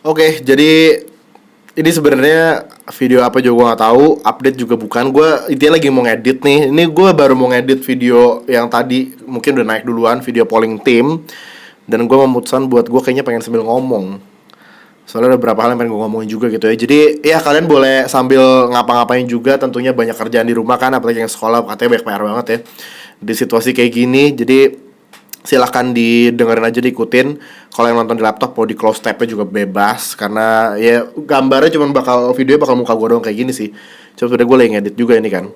Oke, jadi ini sebenarnya video apa juga gue nggak tahu, update juga bukan. Gue intinya lagi mau ngedit nih. Ini gue baru mau ngedit video yang tadi mungkin udah naik duluan, video polling team. Dan gue memutuskan buat gue kayaknya pengen sambil ngomong. Soalnya ada beberapa hal yang pengen gue ngomongin juga gitu ya. Jadi ya kalian boleh sambil ngapa-ngapain juga. Tentunya banyak kerjaan di rumah kan, apalagi yang sekolah katanya banyak PR banget ya di situasi kayak gini. Jadi silahkan didengerin aja, diikutin. Kalau yang nonton di laptop mau di close tab-nya juga bebas, karena ya gambarnya cuma bakal, videonya bakal muka gue doang kayak gini sih. Cuma sebenernya gue lagi ngedit juga ini kan.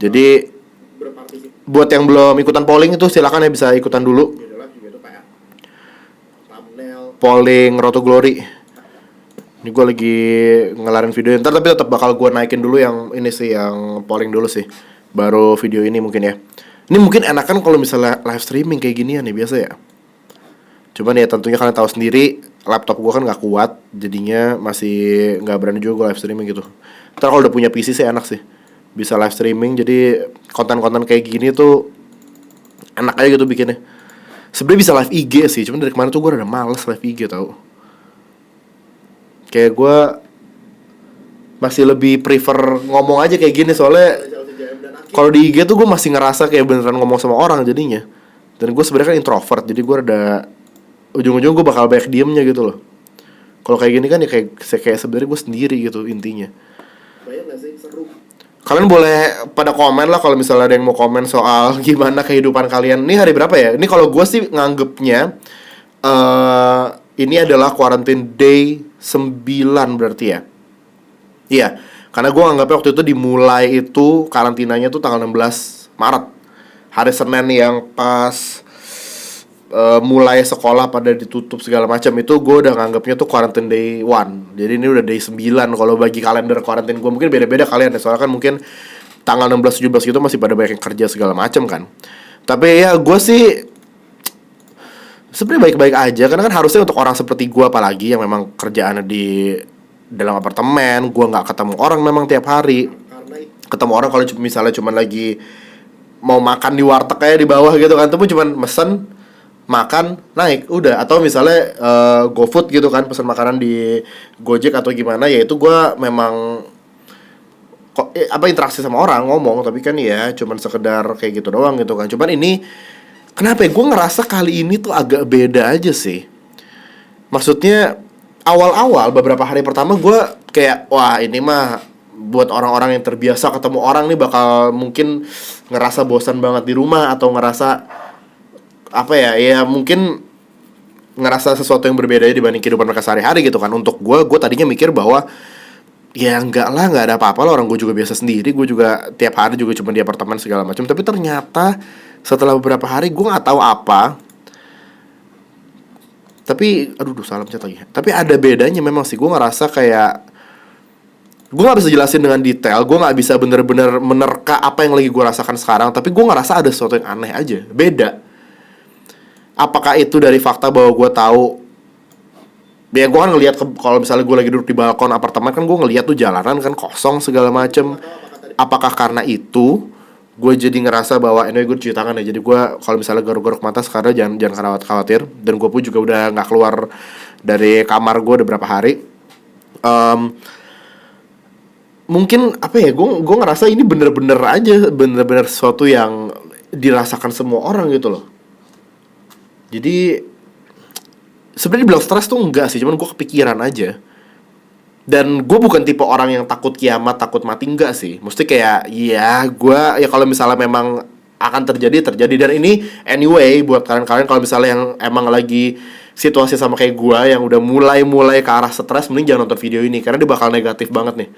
Jadi buat yang belum ikutan polling itu silahkan ya, bisa ikutan dulu. Polling Roto Glory. Ini gue lagi ngelarin video ntar, tapi tetap bakal gue naikin dulu yang ini sih, yang polling dulu sih, baru video ini mungkin ya. Ini mungkin enakan kalau misalnya live streaming kayak ginian nih biasa ya. Cuman ya tentunya kalian tahu sendiri, laptop gue kan nggak kuat, jadinya masih nggak berani juga gue live streaming gitu. Ntar kalau udah punya PC sih enak sih, bisa live streaming. Jadi konten-konten kayak gini tuh enak aja gitu bikinnya. Sebenarnya bisa live IG sih, cuman dari kemarin tuh gue udah males live IG tau. Kayak gue masih lebih prefer ngomong aja kayak gini, soalnya kalau di IG tuh gue masih ngerasa kayak beneran ngomong sama orang jadinya. Dan gue sebenarnya kan introvert, jadi gue ada ujung-ujung gue bakal banyak diemnya gitu loh. Kalau kayak gini kan ya kayak sebenarnya gue sendiri gitu intinya. Bayang gak sih, seru. Kalian boleh pada komen lah kalau misalnya ada yang mau komen soal gimana kehidupan kalian. Ini hari berapa ya? Ini kalau gue sih nganggepnya ini adalah quarantine day 9 berarti ya. Iya, karena gue nganggapnya waktu itu dimulai itu karantinanya tuh tanggal 16 Maret, hari Senin yang pas mulai sekolah pada ditutup segala macam. Itu gue udah nganggapnya tuh quarantine day 1. Jadi ini udah day 9 kalau bagi kalender quarantine gue. Mungkin beda-beda kalian ya, soalnya kan mungkin tanggal 16-17 gitu masih pada banyak yang kerja segala macam kan. Tapi ya gue sih sebenarnya baik-baik aja, karena kan harusnya untuk orang seperti gue, apalagi yang memang kerjaannya di dalam apartemen, gue nggak ketemu orang memang tiap hari. Ketemu orang kalau misalnya cuma lagi mau makan di warteg kayak di bawah gitu kan, itu pun cuma mesen, makan, naik, udah. Atau misalnya GoFood gitu kan, pesan makanan di Gojek atau gimana, ya itu gue memang interaksi sama orang, ngomong. Tapi kan ya cuman sekedar kayak gitu doang gitu kan. Cuman ini kenapa ya, gue ngerasa kali ini tuh agak beda aja sih. Maksudnya awal-awal beberapa hari pertama gue kayak, wah ini mah buat orang-orang yang terbiasa ketemu orang nih bakal mungkin ngerasa bosan banget di rumah, atau ngerasa apa ya mungkin ngerasa sesuatu yang berbeda dibanding kehidupan mereka sehari-hari gitu kan. Untuk gue tadinya mikir bahwa ya enggak lah, nggak ada apa-apa lah, orang gue juga biasa sendiri, gue juga tiap hari juga cuma di apartemen segala macam. Tapi ternyata setelah beberapa hari gue nggak tahu apa, tapi aduh salam chat lagi. Tapi ada bedanya memang sih, gue ngerasa kayak gue nggak bisa jelasin dengan detail, gue nggak bisa bener-bener menerka apa yang lagi gue rasakan sekarang. Tapi gue ngerasa ada sesuatu yang aneh aja, beda. Apakah itu dari fakta bahwa gue tahu, ya gue kan ngelihat kalau misalnya gue lagi duduk di balkon apartemen kan, gue ngelihat tuh jalanan kan kosong segala macem. Apakah karena itu gue jadi ngerasa bahwa anyway gue cuci tangan ya, jadi gue kalau misalnya garuk-garuk mata sekarang jangan khawatir. Dan gue pun juga udah nggak keluar dari kamar gue udah berapa hari. Mungkin apa ya, gue ngerasa ini bener-bener aja, bener-bener sesuatu yang dirasakan semua orang gitu loh. Jadi sebenarnya dibilang stres tuh enggak sih, cuman gue kepikiran aja. Dan gue bukan tipe orang yang takut kiamat, takut mati, enggak sih. Mesti kayak ya gue ya kalau misalnya memang akan terjadi. Dan ini anyway buat kalian kalau misalnya yang emang lagi situasi sama kayak gue, yang udah mulai ke arah stres, mending jangan nonton video ini karena dia bakal negatif banget nih.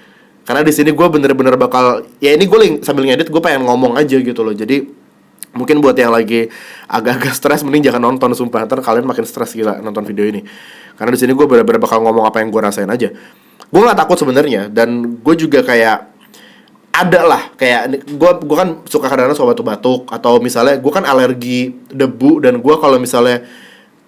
Karena di sini gue bener-bener bakal, ya ini gue sambil ngedit gue pengen ngomong aja gitu loh. Jadi mungkin buat yang lagi agak-agak stres, mending jangan nonton, sumpah. Ntar kalian makin stres gila nonton video ini. Karena di sini gue bener-bener bakal ngomong apa yang gue rasain aja. Gue nggak takut sebenarnya, dan gue juga kayak ada lah, kayak gue kan suka kadang-kadang suka batuk-batuk, atau misalnya gue kan alergi debu, dan gue kalau misalnya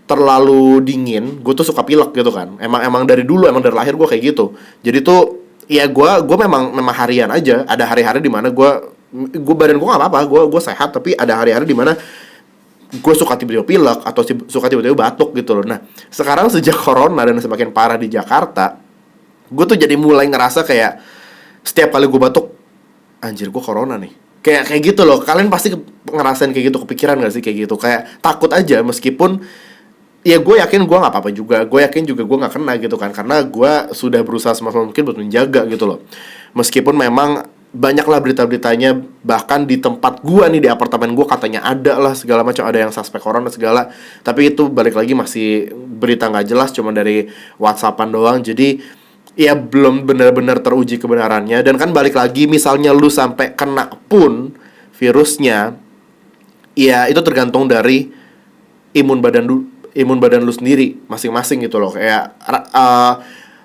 terlalu dingin gue tuh suka pilek gitu kan. Emang dari dulu, emang dari lahir gue kayak gitu. Jadi tuh ya gue memang harian aja. Ada hari-hari di mana gue badan gue nggak apa-apa, gue sehat, tapi ada hari-hari di mana gue suka tiba-tiba pilek atau suka tiba-tiba batuk gitu loh. Nah sekarang sejak corona dan semakin parah di Jakarta, gue tuh jadi mulai ngerasa kayak setiap kali gue batuk, anjir gue corona nih. Kayak gitu loh. Kalian pasti ngerasain kayak gitu, kepikiran gak sih kayak gitu? Kayak takut aja meskipun ya gue yakin gue nggak apa-apa juga. Gue yakin juga gue nggak kena gitu kan, karena gue sudah berusaha semaksimal mungkin buat menjaga gitu loh. Meskipun memang banyaklah berita-beritanya, bahkan di tempat gua nih, di apartemen gua katanya ada lah segala macam, ada yang suspek corona segala, tapi itu balik lagi masih berita nggak jelas, cuma dari WhatsAppan doang. Jadi ya belum benar-benar teruji kebenarannya. Dan kan balik lagi, misalnya lu sampai kena pun virusnya, ya itu tergantung dari imun badan lu sendiri masing-masing gitu loh. Kayak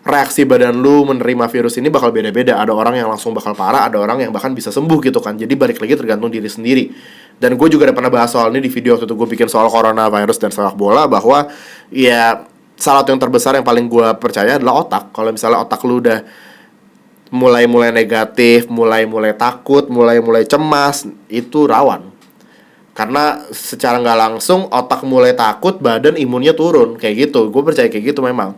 reaksi badan lu menerima virus ini bakal beda-beda. Ada orang yang langsung bakal parah, ada orang yang bahkan bisa sembuh gitu kan. Jadi balik lagi tergantung diri sendiri. Dan gue juga udah pernah bahas soal ini di video waktu itu gue bikin soal coronavirus dan sepak bola, bahwa ya salah satu yang terbesar yang paling gue percaya adalah otak. Kalau misalnya otak lu udah mulai negatif, mulai takut, mulai cemas, itu rawan. Karena secara nggak langsung otak mulai takut, badan imunnya turun, kayak gitu. Gue percaya kayak gitu memang.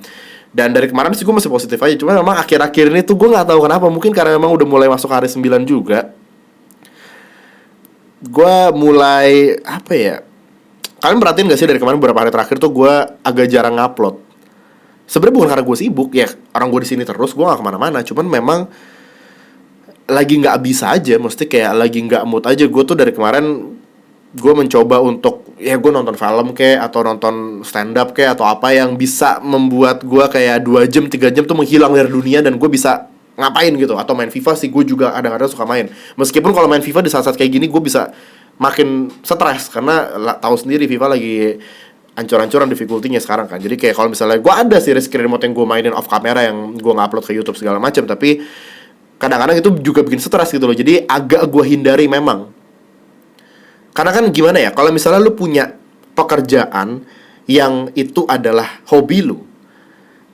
Dan dari kemarin sih gue masih positif aja. Cuma memang akhir-akhir ini tuh gue gak tahu kenapa. Mungkin karena memang udah mulai masuk hari 9 juga, gue mulai, apa ya, kalian perhatiin gak sih dari kemarin beberapa hari terakhir tuh gue agak jarang ngupload. Sebenarnya bukan karena gue sibuk ya, orang gue di sini terus, gue gak kemana-mana. Cuman memang lagi gak bisa aja. Mesti kayak lagi gak mood aja. Gue tuh dari kemarin gue mencoba untuk, ya gue nonton film kayak, atau nonton stand up kayak, atau apa yang bisa membuat gue kayak 2 jam, 3 jam tuh menghilang dari dunia, dan gue bisa ngapain gitu. Atau main FIFA sih, gue juga kadang-kadang suka main. Meskipun kalau main FIFA di saat-saat kayak gini gue bisa makin stres, karena tahu sendiri FIFA lagi ancur-ancuran difficulty-nya sekarang kan. Jadi kayak kalau misalnya gue ada series screen remote yang gue mainin off kamera, yang gue nge-upload ke YouTube segala macam, tapi kadang-kadang itu juga bikin stres gitu loh. Jadi agak gue hindari memang. Karena kan gimana ya, kalau misalnya lu punya pekerjaan yang itu adalah hobi lu.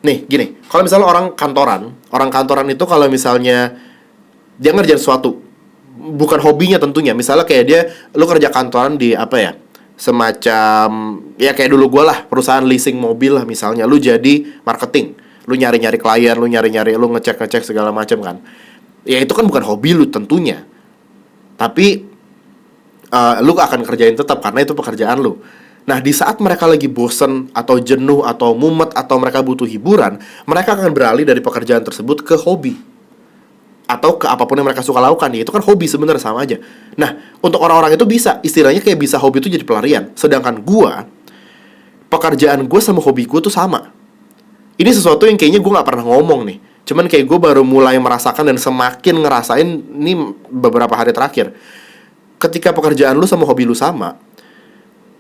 Nih, gini, kalau misalnya orang kantoran itu kalau misalnya dia ngerjain sesuatu, bukan hobinya tentunya. Misalnya kayak lu kerja kantoran di apa ya, semacam, ya kayak dulu gue lah, perusahaan leasing mobil lah misalnya. Lu jadi marketing, lu nyari-nyari klien, lu lu ngecek segala macam kan. Ya itu kan bukan hobi lu tentunya. Tapi lu akan kerjain tetap karena itu pekerjaan lu. Nah, di saat mereka lagi bosen atau jenuh atau mumet atau mereka butuh hiburan, mereka akan beralih dari pekerjaan tersebut ke hobi atau ke apapun yang mereka suka lakukan. Ya, itu kan hobi sebenarnya, sama aja. Nah, untuk orang-orang itu bisa, istilahnya kayak bisa hobi itu jadi pelarian. Sedangkan pekerjaan gue sama hobi gue tuh sama. Ini sesuatu yang kayaknya gue gak pernah ngomong nih. Cuman kayak gue baru mulai merasakan dan semakin ngerasain ini beberapa hari terakhir. Ketika pekerjaan lu sama hobi lu sama,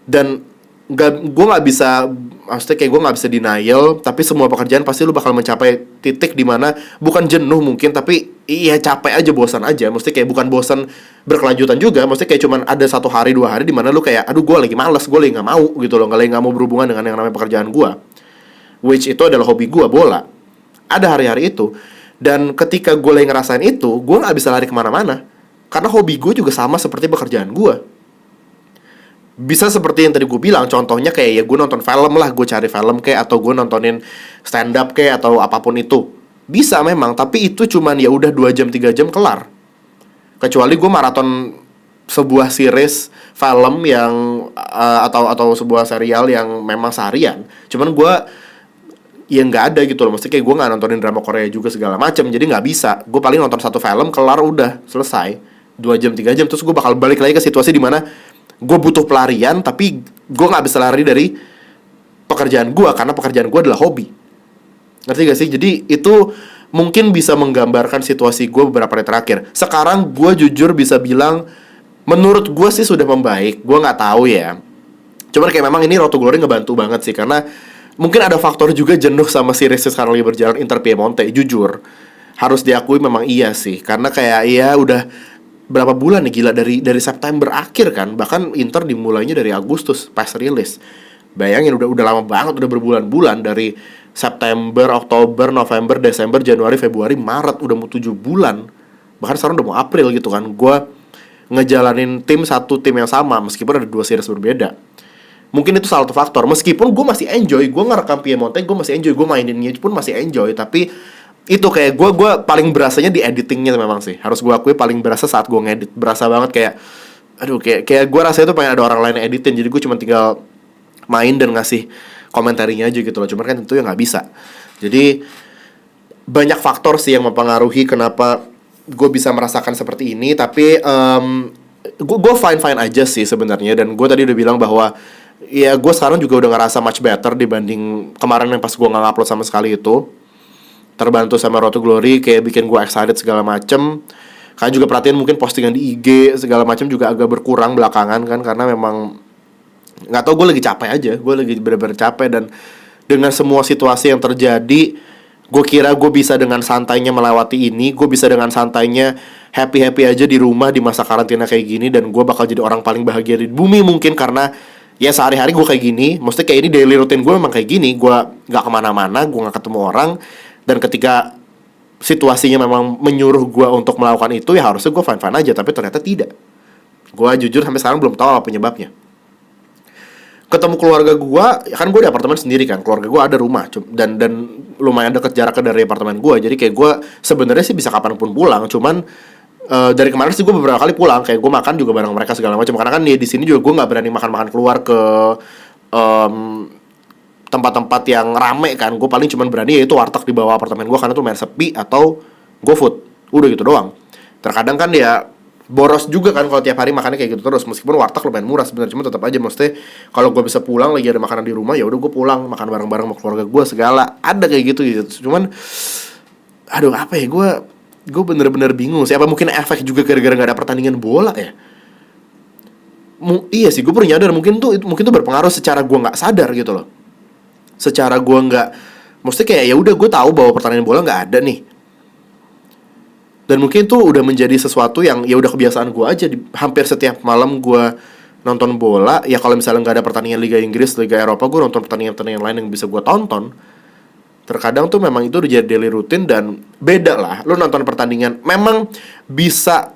dan gue nggak bisa, maksudnya kayak gue nggak bisa denial, tapi semua pekerjaan pasti lu bakal mencapai titik dimana bukan jenuh mungkin, tapi iya capek aja, bosan aja. Maksudnya kayak bukan bosan berkelanjutan juga, maksudnya kayak cuman ada 1 hari 2 hari dimana lu kayak, aduh gue lagi malas, gue lagi nggak mau gitu loh, nggak mau berhubungan dengan yang namanya pekerjaan gue, which itu adalah hobi gue, bola. Ada hari-hari itu, dan ketika gue lagi ngerasain itu, gue nggak bisa lari kemana-mana. Karena hobi gue juga sama seperti pekerjaan gue. Bisa seperti yang tadi gue bilang, contohnya kayak ya gue nonton film lah, gue cari film kayak, atau gue nontonin stand up kayak, atau apapun itu. Bisa memang, tapi itu cuman ya udah 2 jam 3 jam kelar. Kecuali gue maraton sebuah series film yang atau sebuah serial yang memang seharian. Cuman gue ya nggak ada gitu loh, mesti kayak gue nggak nontonin drama Korea juga segala macam, jadi nggak bisa. Gue paling nonton 1 film kelar, udah selesai. 2 jam 3 jam, terus gue bakal balik lagi ke situasi dimana gue butuh pelarian, tapi gue gak bisa lari dari pekerjaan gue, karena pekerjaan gue adalah hobi. Ngerti gak sih? Jadi itu mungkin bisa menggambarkan situasi gue beberapa hari terakhir. Sekarang gue jujur bisa bilang, menurut gue sih sudah membaik. Gue gak tahu ya, cuman kayak memang ini Road to Glory ngebantu banget sih, karena mungkin ada faktor juga jenuh sama series sekarang lagi berjalan, Inter Piemonte. Jujur harus diakui memang iya sih, karena kayak iya udah berapa bulan nih, gila, dari September akhir kan, bahkan Inter dimulainya dari Agustus pas rilis. Bayangin udah lama banget, udah berbulan-bulan, dari September, Oktober, November, Desember, Januari, Februari, Maret, udah mau 7 bulan. Bahkan sekarang udah mau April gitu kan. Gue ngejalanin satu tim yang sama meskipun ada 2 series berbeda. Mungkin itu salah satu faktor. Meskipun gue masih enjoy, gue ngerekam Piemonte, gue masih enjoy, gue maininnya pun masih enjoy. Tapi itu kayak gue paling berasanya di editingnya memang sih. Harus gue akui paling berasa saat gue ngedit. Berasa banget kayak, aduh kayak gue rasanya tuh pengen ada orang lain yang editin. Jadi gue cuma tinggal main dan ngasih komentarinya aja gitu loh. Cuman kan tentu ya nggak bisa. Jadi banyak faktor sih yang mempengaruhi kenapa gue bisa merasakan seperti ini. Tapi gue fine aja sih sebenarnya. Dan gue tadi udah bilang bahwa ya gue sekarang juga udah ngerasa much better dibanding kemarin yang pas gue nggak upload sama sekali itu. Terbantu sama Road to Glory, kayak bikin gue excited segala macem. Kalian juga perhatiin mungkin postingan di IG segala macem juga agak berkurang belakangan kan, karena memang nggak tau, gue lagi capek aja. Gue lagi bener-bener capek, dan dengan semua situasi yang terjadi, gue kira gue bisa dengan santainya melewati ini. Gue bisa dengan santainya happy aja di rumah di masa karantina kayak gini, dan gue bakal jadi orang paling bahagia di bumi mungkin, karena ya sehari-hari gue kayak gini. Maksudnya kayak ini daily routine gue memang kayak gini. Gue gak kemana-mana, gue gak ketemu orang. Dan ketika situasinya memang menyuruh gue untuk melakukan itu, ya harusnya gue fine-fine aja. Tapi ternyata tidak. Gue jujur sampai sekarang belum tahu apa penyebabnya. Ketemu keluarga gue, ya kan gue di apartemen sendiri kan. Keluarga gue ada rumah, dan lumayan deket jaraknya dari apartemen gue. Jadi kayak gue sebenarnya sih bisa kapanpun pulang. Cuman dari kemarin sih gue beberapa kali pulang, kayak gue makan juga bareng mereka segala macam, karena kan ya di sini juga gue nggak berani makan keluar ke tempat-tempat yang rame kan. Gue paling cuman berani yaitu warteg di bawah apartemen gue, karena tuh main sepi, atau GoFood, udah gitu doang. Terkadang kan ya boros juga kan kalau tiap hari makannya kayak gitu terus. Meskipun warteg lumayan murah sebenarnya, cuma tetap aja mesti kalau gue bisa pulang lagi ada makanan di rumah, ya udah gue pulang makan bareng-bareng sama keluarga gue segala, ada kayak gitu. Cuman aduh apa ya, gue bener-bener bingung sih. Apa mungkin efek juga gara-gara gak ada pertandingan bola ya? Iya sih, gue baru nyadar mungkin tuh berpengaruh secara gue nggak sadar gitu loh. Secara gue nggak, maksudnya kayak ya udah gue tahu bahwa pertandingan bola nggak ada nih. Dan mungkin tuh udah menjadi sesuatu yang ya udah kebiasaan gue aja. Hampir setiap malam gue nonton bola. Ya kalau misalnya nggak ada pertandingan Liga Inggris, Liga Eropa, gue nonton pertandingan lain yang bisa gue tonton. Terkadang tuh memang itu udah jadi daily routine, dan beda lah. Lu nonton pertandingan memang bisa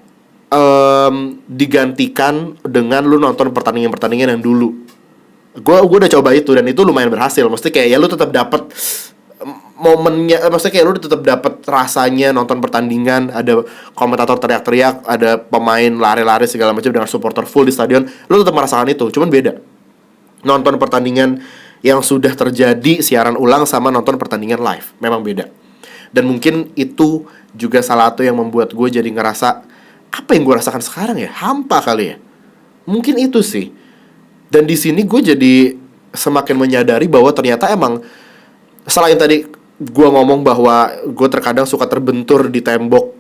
digantikan dengan lu nonton pertandingan yang dulu. Gue udah coba itu, dan itu lumayan berhasil. Maksudnya kayak ya lu tetap dapat momennya, maksudnya kayak lu tetap dapat rasanya nonton pertandingan. Ada komentator teriak-teriak, ada pemain lari-lari segala macam dengan supporter full di stadion. Lu tetap merasakan itu, cuman beda nonton pertandingan yang sudah terjadi siaran ulang sama nonton pertandingan live. Memang beda. Dan mungkin itu juga salah satu yang membuat gue jadi ngerasa apa yang gue rasakan sekarang ya, hampa kali ya. Mungkin itu sih. Dan di sini gue jadi semakin menyadari bahwa ternyata emang, selain tadi gue ngomong bahwa gue terkadang suka terbentur di tembok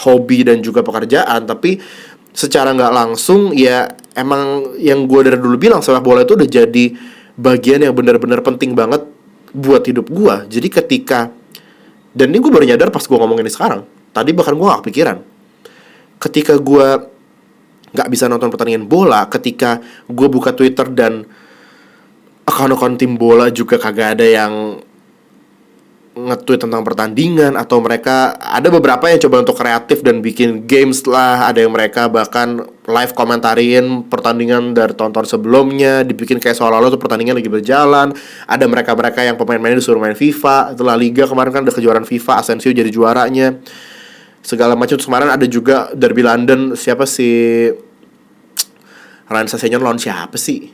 hobi dan juga pekerjaan, tapi secara nggak langsung ya emang yang gue dari dulu bilang, sepak bola itu udah jadi bagian yang benar-benar penting banget buat hidup gue. Jadi ketika, dan ini gue baru nyadar pas gue ngomong ini sekarang, tadi bahkan gue gak kepikiran. Ketika gue gak bisa nonton pertandingan bola, ketika gue buka Twitter dan akun-akun tim bola juga kagak ada yang nge-tweet tentang pertandingan, atau mereka ada beberapa yang coba untuk kreatif dan bikin games lah. Ada yang mereka bahkan live komentarin pertandingan dari tonton sebelumnya, dibikin kayak seolah-olah tuh pertandingan lagi berjalan. Ada mereka-mereka yang pemain-pemainnya disuruh main FIFA. Itulah Liga kemarin kan ada kejuaraan FIFA, Asensio jadi juaranya segala macam. Terus kemarin ada juga Derby London, siapa sih, Ryan Sessegnon lawan siapa sih,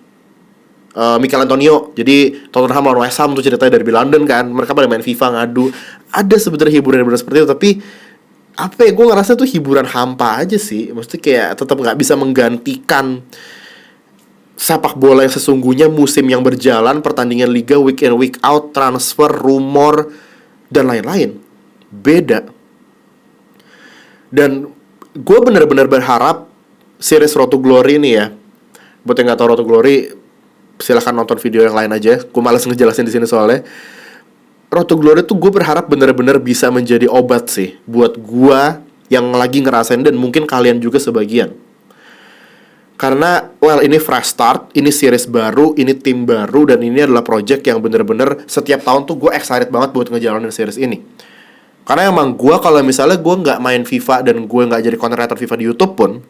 Mikel Antonio. Jadi Tottenham lawan West Ham tuh ceritanya Derby London kan. Mereka pada main FIFA ngadu. Ada sebenarnya hiburan seperti itu, tapi apa ya, gue ngerasa tuh hiburan hampa aja sih. Maksudnya kayak tetap gak bisa menggantikan sepak bola yang sesungguhnya, musim yang berjalan, pertandingan liga week in week out, transfer, rumor, dan lain-lain. Beda. Dan gue benar-benar berharap series Road to Glory ini ya, buat yang gak tau Road to Glory, silahkan nonton video yang lain aja. Gue malas ngejelasin di sini soalnya. Road to Glory tuh gue berharap benar-benar bisa menjadi obat sih buat gue yang lagi ngerasain, dan mungkin kalian juga sebagian. Karena ini fresh start, ini series baru, ini tim baru, dan ini adalah project yang benar-benar setiap tahun tuh gue excited banget buat ngejalanin series ini. Karena emang gue kalau misalnya gue nggak main FIFA dan gue nggak jadi content creator FIFA di YouTube pun,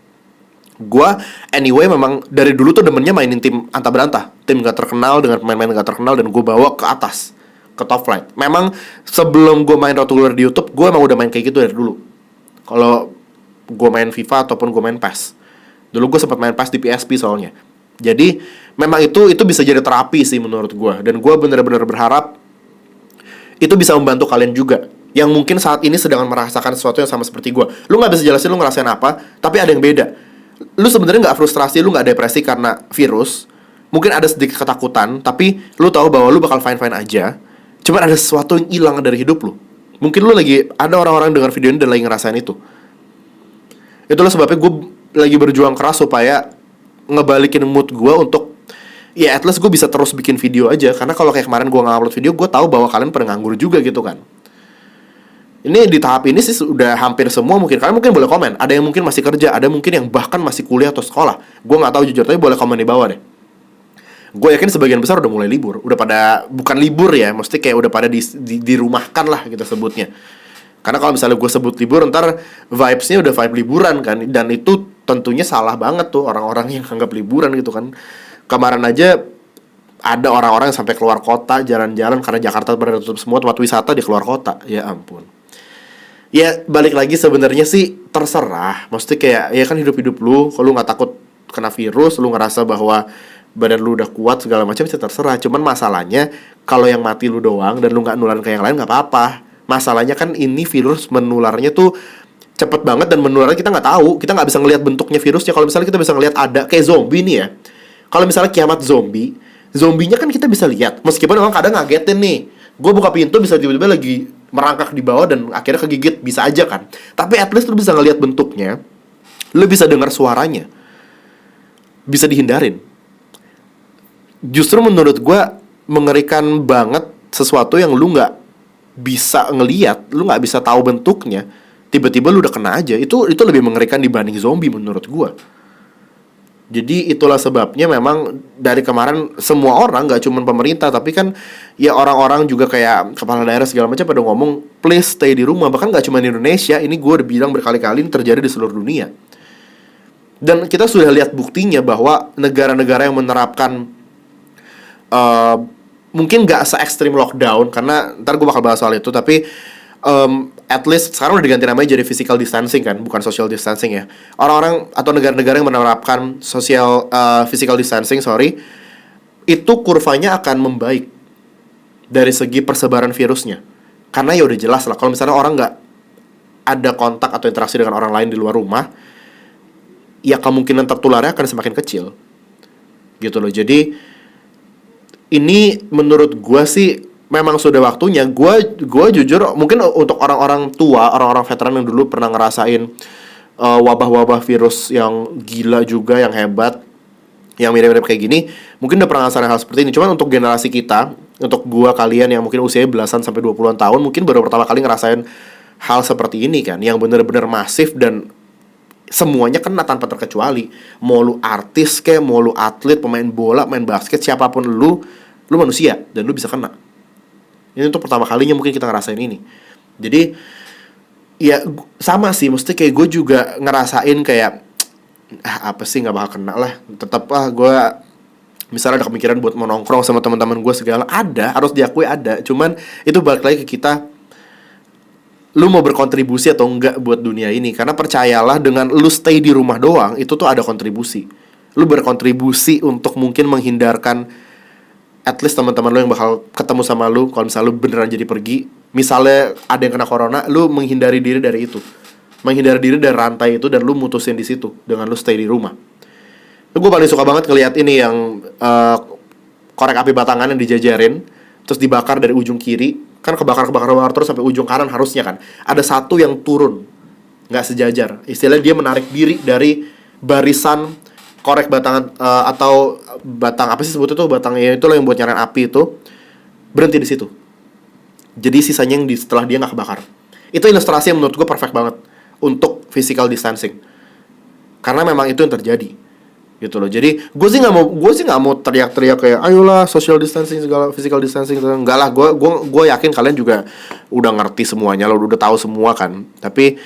Gua anyway memang dari dulu tuh demennya mainin tim anta berantah, tim gak terkenal dengan pemain-pemain gak terkenal, dan gue bawa ke atas, ke top flight. Memang sebelum gue main Road to Glory di YouTube, gue emang udah main kayak gitu dari dulu. Kalau gue main FIFA ataupun gue main PES, dulu gue sempat main PES di PSP soalnya. Jadi memang itu bisa jadi terapi sih menurut gue, dan gue bener-bener berharap itu bisa membantu kalian juga yang mungkin saat ini sedang merasakan sesuatu yang sama seperti gue. Lu nggak bisa jelasin lu ngerasain apa, tapi ada yang beda. Lu sebenarnya nggak frustrasi, lu nggak depresi karena virus. Mungkin ada sedikit ketakutan, tapi lu tahu bahwa lu bakal fine-fine aja. Cuman ada sesuatu yang hilang dari hidup lu. Mungkin lu lagi, ada orang-orang dengar video ini dan lagi ngerasain itu. Itulah sebabnya gue lagi berjuang keras supaya ngebalikin mood gue untuk, ya at least gue bisa terus bikin video aja. Karena kalau kayak kemarin gue nggak upload video, gue tahu bahwa kalian pernah nganggur juga gitu kan. Ini di tahap ini sih sudah hampir semua mungkin. Kalian mungkin boleh komen. Ada yang mungkin masih kerja, ada mungkin yang bahkan masih kuliah atau sekolah. Gue nggak tahu jujur, tapi boleh komen di bawah deh. Gue yakin sebagian besar udah mulai libur. Udah pada, bukan libur ya, mesti kayak udah pada dirumahkan lah kita sebutnya. Karena kalau misalnya gue sebut libur, ntar vibes-nya udah vibe liburan kan. Dan itu tentunya salah banget tuh orang-orang yang anggap liburan gitu kan. Kemarin aja ada orang-orang yang sampai keluar kota, jalan-jalan karena Jakarta pada tutup semua tempat wisata di keluar kota. Ya ampun. Ya balik lagi sebenarnya sih terserah. Maksudnya kayak ya kan hidup-hidup lu, kalau lu nggak takut kena virus, lu ngerasa bahwa badan lu udah kuat segala macam, sih terserah. Cuman masalahnya kalau yang mati lu doang dan lu nggak nularin ke yang lain, nggak apa-apa. Masalahnya kan ini virus menularnya tuh cepet banget, dan menularnya kita nggak tahu. Kita nggak bisa ngelihat bentuknya virusnya. Kalau misalnya kita bisa ngelihat ada kayak zombie nih ya. Kalau misalnya kiamat zombie, zombinya kan kita bisa lihat. Meskipun orang kadang ngagetin nih. Gue buka pintu bisa tiba-tiba lagi merangkak di bawah dan akhirnya kegigit, bisa aja kan. Tapi at least lu bisa ngelihat bentuknya, lu bisa dengar suaranya, bisa dihindarin. Justru menurut gue mengerikan banget sesuatu yang lu nggak bisa ngelihat, lu nggak bisa tahu bentuknya, tiba-tiba lu udah kena aja. Itu lebih mengerikan dibanding zombie menurut gue. Jadi itulah sebabnya memang dari kemarin semua orang, gak cuma pemerintah, tapi kan ya orang-orang juga kayak kepala daerah segala macam pada ngomong please stay di rumah. Bahkan gak cuma di Indonesia, ini gue udah bilang berkali-kali, ini terjadi di seluruh dunia. Dan kita sudah lihat buktinya bahwa negara-negara yang menerapkan mungkin gak se-ekstrim lockdown, karena ntar gue bakal bahas soal itu, tapi at least sekarang udah diganti namanya jadi physical distancing kan, bukan social distancing ya. Orang-orang atau negara-negara yang menerapkan physical distancing, itu kurvanya akan membaik dari segi persebaran virusnya. Karena ya udah jelas lah, kalau misalnya orang nggak ada kontak atau interaksi dengan orang lain di luar rumah, ya kemungkinan tertularnya akan semakin kecil. Gitu loh. Jadi ini menurut gue sih memang sudah waktunya. Gue jujur, mungkin untuk orang-orang tua, orang-orang veteran yang dulu pernah ngerasain wabah-wabah virus yang gila juga, yang hebat, yang mirip-mirip kayak gini, mungkin udah pernah ngerasain hal seperti ini. Cuman untuk generasi kita, untuk gue, kalian yang mungkin usianya belasan sampai 20-an tahun, mungkin baru pertama kali ngerasain hal seperti ini kan, yang bener-bener masif dan semuanya kena tanpa terkecuali. Mau lu artis kayak, mau lu atlet, pemain bola, main basket, siapapun lu manusia dan lu bisa kena. Ini untuk pertama kalinya mungkin kita ngerasain ini. Jadi ya sama sih, mesti kayak gue juga ngerasain kayak apa sih, nggak bakal kena lah. Tetap lah gue misalnya ada kemikiran buat mau nongkrong sama teman-teman gue segala, ada, harus diakui ada. Cuman itu balik lagi ke kita, lu mau berkontribusi atau enggak buat dunia ini. Karena percayalah, dengan lu stay di rumah doang, itu tuh ada kontribusi. Lu berkontribusi untuk mungkin menghindarkan at least teman-teman lu yang bakal ketemu sama lu kalau misalnya lu beneran jadi pergi. Misalnya ada yang kena corona, lu menghindari diri dari itu, menghindari diri dari rantai itu, dan lu mutusin di situ dengan lu stay di rumah. Gue paling suka banget ngeliat ini yang korek api batangan yang dijajarin terus dibakar dari ujung kiri, kan kebakar terus sampai ujung kanan harusnya kan. Ada satu yang turun, nggak sejajar. Istilahnya dia menarik diri dari barisan korek batangan atau batang apa sih sebutnya tuh, batangnya itu loh yang buat nyalain api itu, berhenti di situ. Jadi sisanya yang setelah dia nggak kebakar. Itu ilustrasi yang menurut gue perfect banget untuk physical distancing. Karena memang itu yang terjadi, gitu loh. Jadi gue sih nggak mau teriak-teriak kayak ayolah social distancing segala, physical distancing, enggak lah. Gue yakin kalian juga udah ngerti semuanya, lo udah tahu semua kan. Tapi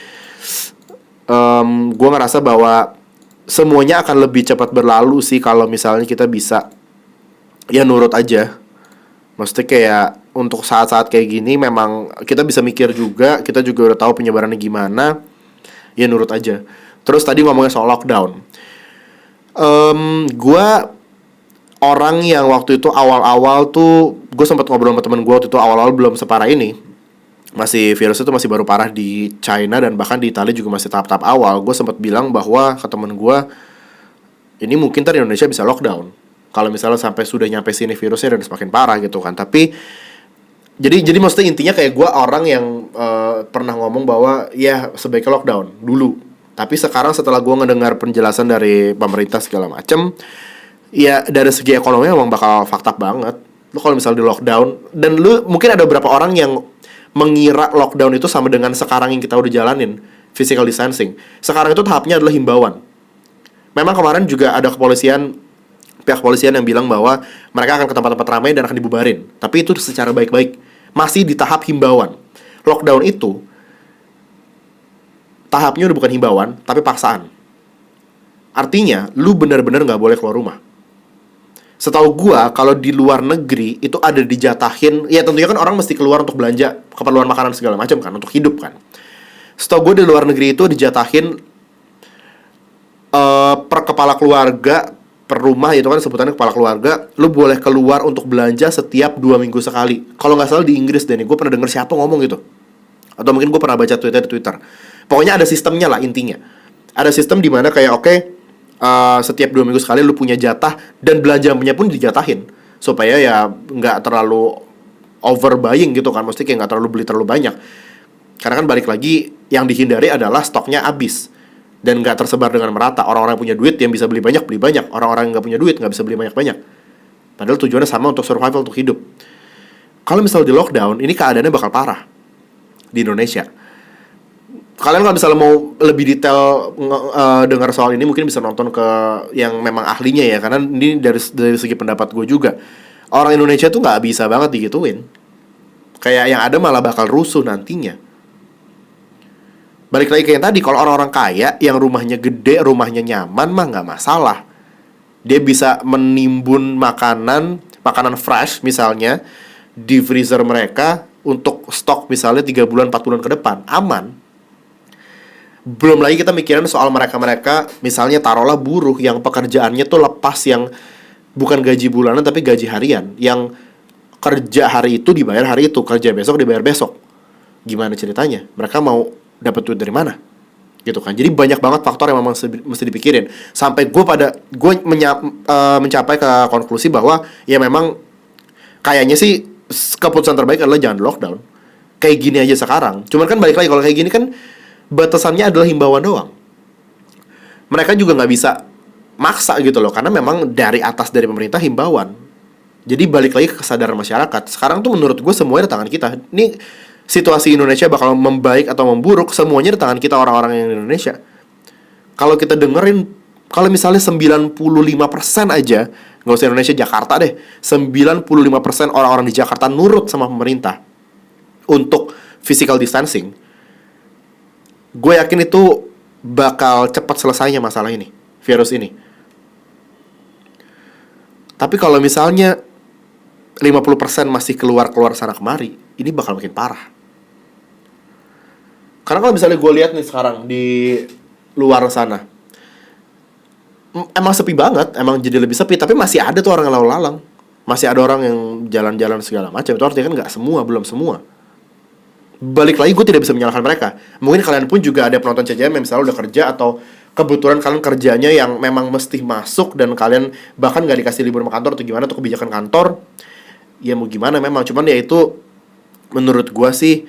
gue ngerasa bahwa semuanya akan lebih cepat berlalu sih kalau misalnya kita bisa ya nurut aja. Maksudnya kayak untuk saat-saat kayak gini memang kita bisa mikir juga, kita juga udah tahu penyebarannya gimana, ya nurut aja. Terus tadi ngomongnya soal lockdown. Gue orang yang waktu itu awal-awal tuh, gue sempat ngobrol sama temen gue waktu itu awal-awal belum separah ini. Masih virus itu masih baru parah di China dan bahkan di Italia juga masih tahap-tahap awal. Gue sempat bilang bahwa ke temen gue, ini mungkin ntar Indonesia bisa lockdown kalau misalnya sampai sudah nyampe sini virusnya dan semakin parah gitu kan. Tapi jadi maksudnya intinya kayak gue orang yang pernah ngomong bahwa ya sebaiknya lockdown dulu. Tapi sekarang setelah gue ngedengar penjelasan dari pemerintah segala macem, ya dari segi ekonomi emang bakal fucked up banget. Lu kalau misalnya di lockdown, dan lu mungkin ada beberapa orang yang mengira lockdown itu sama dengan sekarang yang kita udah jalanin, physical distancing. Sekarang itu tahapnya adalah himbauan. Memang kemarin juga ada pihak kepolisian yang bilang bahwa mereka akan ke tempat-tempat ramai dan akan dibubarin. Tapi itu secara baik-baik. Masih di tahap himbauan. Lockdown itu tahapnya udah bukan himbauan, tapi paksaan. Artinya, lu benar-benar nggak boleh keluar rumah. Setahu gua, kalau di luar negeri itu ada dijatahin, ya tentunya kan orang mesti keluar untuk belanja keperluan makanan segala macam kan, untuk hidup kan. Setahu gua di luar negeri itu dijatahin per kepala keluarga, per rumah itu kan sebutannya kepala keluarga, lu boleh keluar untuk belanja setiap 2 minggu sekali. Kalau nggak salah di Inggris deh nih, gue pernah denger siapa ngomong gitu. Atau mungkin gue pernah baca Twitter di Twitter. Pokoknya ada sistemnya lah intinya. Ada sistem di mana kayak oke, setiap 2 minggu sekali lu punya jatah dan belanjanya pun dijatahin supaya ya nggak terlalu overbuying gitu kan, mesti kayak nggak terlalu beli terlalu banyak. Karena kan balik lagi yang dihindari adalah stoknya habis dan nggak tersebar dengan merata. Orang-orang yang punya duit yang bisa beli banyak, orang-orang yang nggak punya duit nggak bisa beli banyak-banyak. Padahal tujuannya sama, untuk survival, untuk hidup. Kalau misalnya di lockdown, ini keadaannya bakal parah di Indonesia. Kalian kalau misalnya mau lebih detail dengar soal ini, mungkin bisa nonton ke yang memang ahlinya ya. Karena ini dari segi pendapat gue juga, orang Indonesia tuh nggak bisa banget digituin. Kayak yang ada malah bakal rusuh nantinya. Balik lagi kayak yang tadi, kalau orang-orang kaya yang rumahnya gede, rumahnya nyaman mah nggak masalah. Dia bisa menimbun makanan fresh misalnya di freezer mereka untuk stok misalnya 3 bulan 4 bulan ke depan, aman. Belum lagi kita mikirin soal mereka-mereka misalnya taruhlah buruh yang pekerjaannya tuh lepas, yang bukan gaji bulanan tapi gaji harian, yang kerja hari itu dibayar hari itu, kerja besok dibayar besok. Gimana ceritanya? Mereka mau dapat duit dari mana? Gitu kan. Jadi banyak banget faktor yang memang mesti dipikirin. Sampai gue mencapai ke konklusi bahwa ya memang kayaknya sih keputusan terbaik adalah jangan lockdown. Kayak gini aja sekarang. Cuman kan balik lagi, kalau kayak gini kan batasannya adalah himbauan doang. Mereka juga nggak bisa maksa gitu loh, karena memang dari atas, dari pemerintah himbauan. Jadi balik lagi ke kesadaran masyarakat. Sekarang tuh menurut gue semuanya di tangan kita. Ini situasi Indonesia bakal membaik atau memburuk, semuanya di tangan kita, orang-orang yang di Indonesia. Kalau kita dengerin, kalau misalnya 95% aja, nggak usah Indonesia, Jakarta deh, 95% orang-orang di Jakarta nurut sama pemerintah untuk physical distancing, gue yakin itu bakal cepat selesainya masalah ini, virus ini. Tapi kalau misalnya 50% masih keluar sana kemari, ini bakal makin parah. Karena kalau misalnya gue lihat nih sekarang di luar sana, emang sepi banget, emang jadi lebih sepi. Tapi masih ada tuh orang yang lalu lalang, masih ada orang yang jalan-jalan segala macam. Itu artinya kan nggak semua, belum semua. Balik lagi, gue tidak bisa menyalahkan mereka. Mungkin kalian pun juga ada penonton CJM yang misalnya udah kerja, atau kebetulan kalian kerjanya yang memang mesti masuk dan kalian bahkan nggak dikasih libur sama kantor atau gimana, atau kebijakan kantor. Ya mau gimana memang, cuman ya itu menurut gue sih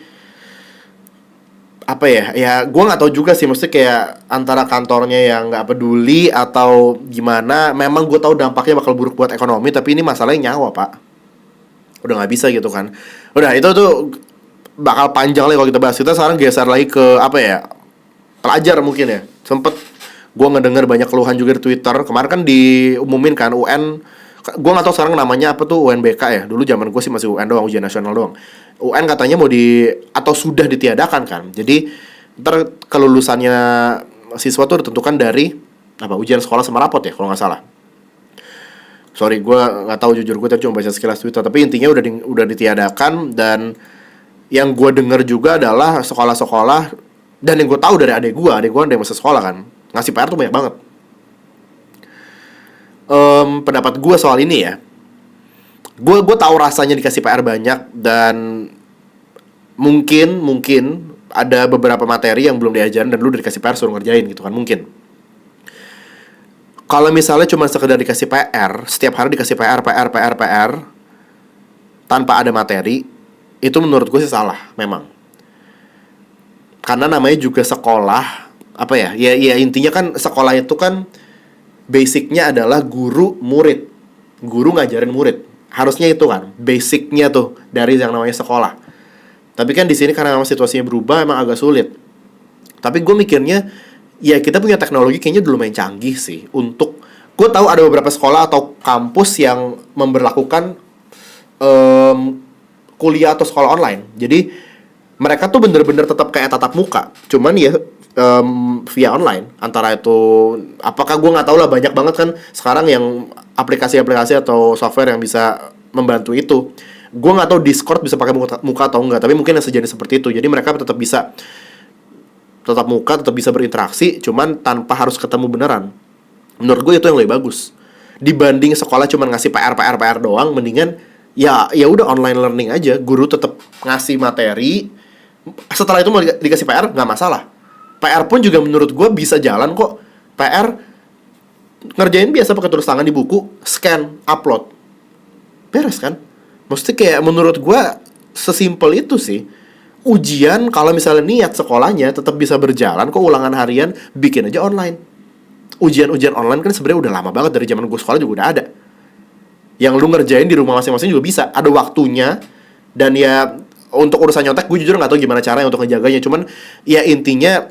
apa ya gue nggak tahu juga sih, maksudnya kayak antara kantornya yang nggak peduli atau gimana. Memang gue tahu dampaknya bakal buruk buat ekonomi, tapi ini masalahnya nyawa pak, udah nggak bisa gitu kan. Udah itu tuh bakal panjang lagi kalau kita bahas. Kita sekarang geser lagi ke apa ya, pelajar mungkin ya. Sempet gue ngedenger banyak keluhan juga di Twitter kemarin kan, diumumin kan UN. Gue nggak tahu sekarang namanya apa tuh, UNBK ya. Dulu zaman gue sih masih UN doang, ujian nasional doang. UN katanya mau atau sudah ditiadakan kan. Jadi ntar kelulusannya siswa tuh ditentukan dari ujian sekolah sama rapot ya kalau nggak salah. Sorry, gue nggak tahu jujur, gue tadi cuma baca sekilas Twitter. Tapi intinya udah ditiadakan. Dan yang gue dengar juga adalah sekolah-sekolah, dan yang gue tahu dari adik gue ada yang masih sekolah kan, ngasih PR tuh banyak banget. Pendapat gue soal ini ya, gue tahu rasanya dikasih PR banyak, dan mungkin ada beberapa materi yang belum diajarin dan lu udah dikasih PR suruh ngerjain gitu kan, mungkin. Kalau misalnya cuma sekedar dikasih PR, setiap hari dikasih PR tanpa ada materi, itu menurut gue sih salah memang. Karena namanya juga sekolah, apa ya? Ya intinya kan sekolah itu kan basicnya adalah guru murid. Guru ngajarin murid. Harusnya itu kan basicnya tuh dari yang namanya sekolah. Tapi kan di sini karena memang situasinya berubah, emang agak sulit. Tapi gue mikirnya, ya kita punya teknologi kayaknya dulu main canggih sih. Untuk, gue tahu ada beberapa sekolah atau kampus yang memberlakukan kuliah atau sekolah online. Jadi mereka tuh bener-bener tetap kayak tatap muka, cuman ya via online. Antara itu, apakah gue nggak tahu lah, banyak banget kan sekarang yang aplikasi-aplikasi atau software yang bisa membantu itu. Gue nggak tahu Discord bisa pakai muka atau enggak, tapi mungkin yang sejenis seperti itu. Jadi mereka tetap bisa tetap muka, tetap bisa berinteraksi, cuman tanpa harus ketemu beneran. Menurut gue itu yang lebih bagus dibanding sekolah cuma ngasih PR doang. Mendingan ya udah online learning aja, guru tetap ngasih materi, setelah itu mau dikasih PR nggak masalah. PR pun juga menurut gue bisa jalan kok. PR ngerjain biasa pakai tulis tangan di buku, scan, upload, beres kan. Maksudnya kayak menurut gue sesimpel itu sih. Ujian kalau misalnya niat sekolahnya tetap bisa berjalan kok, ulangan harian bikin aja online. Ujian online kan sebenarnya udah lama banget, dari zaman gue sekolah juga udah ada. Yang lu ngerjain di rumah masing-masing juga bisa, ada waktunya. Dan ya untuk urusan nyontek gue jujur nggak tahu gimana caranya untuk ngejaganya. Cuman ya intinya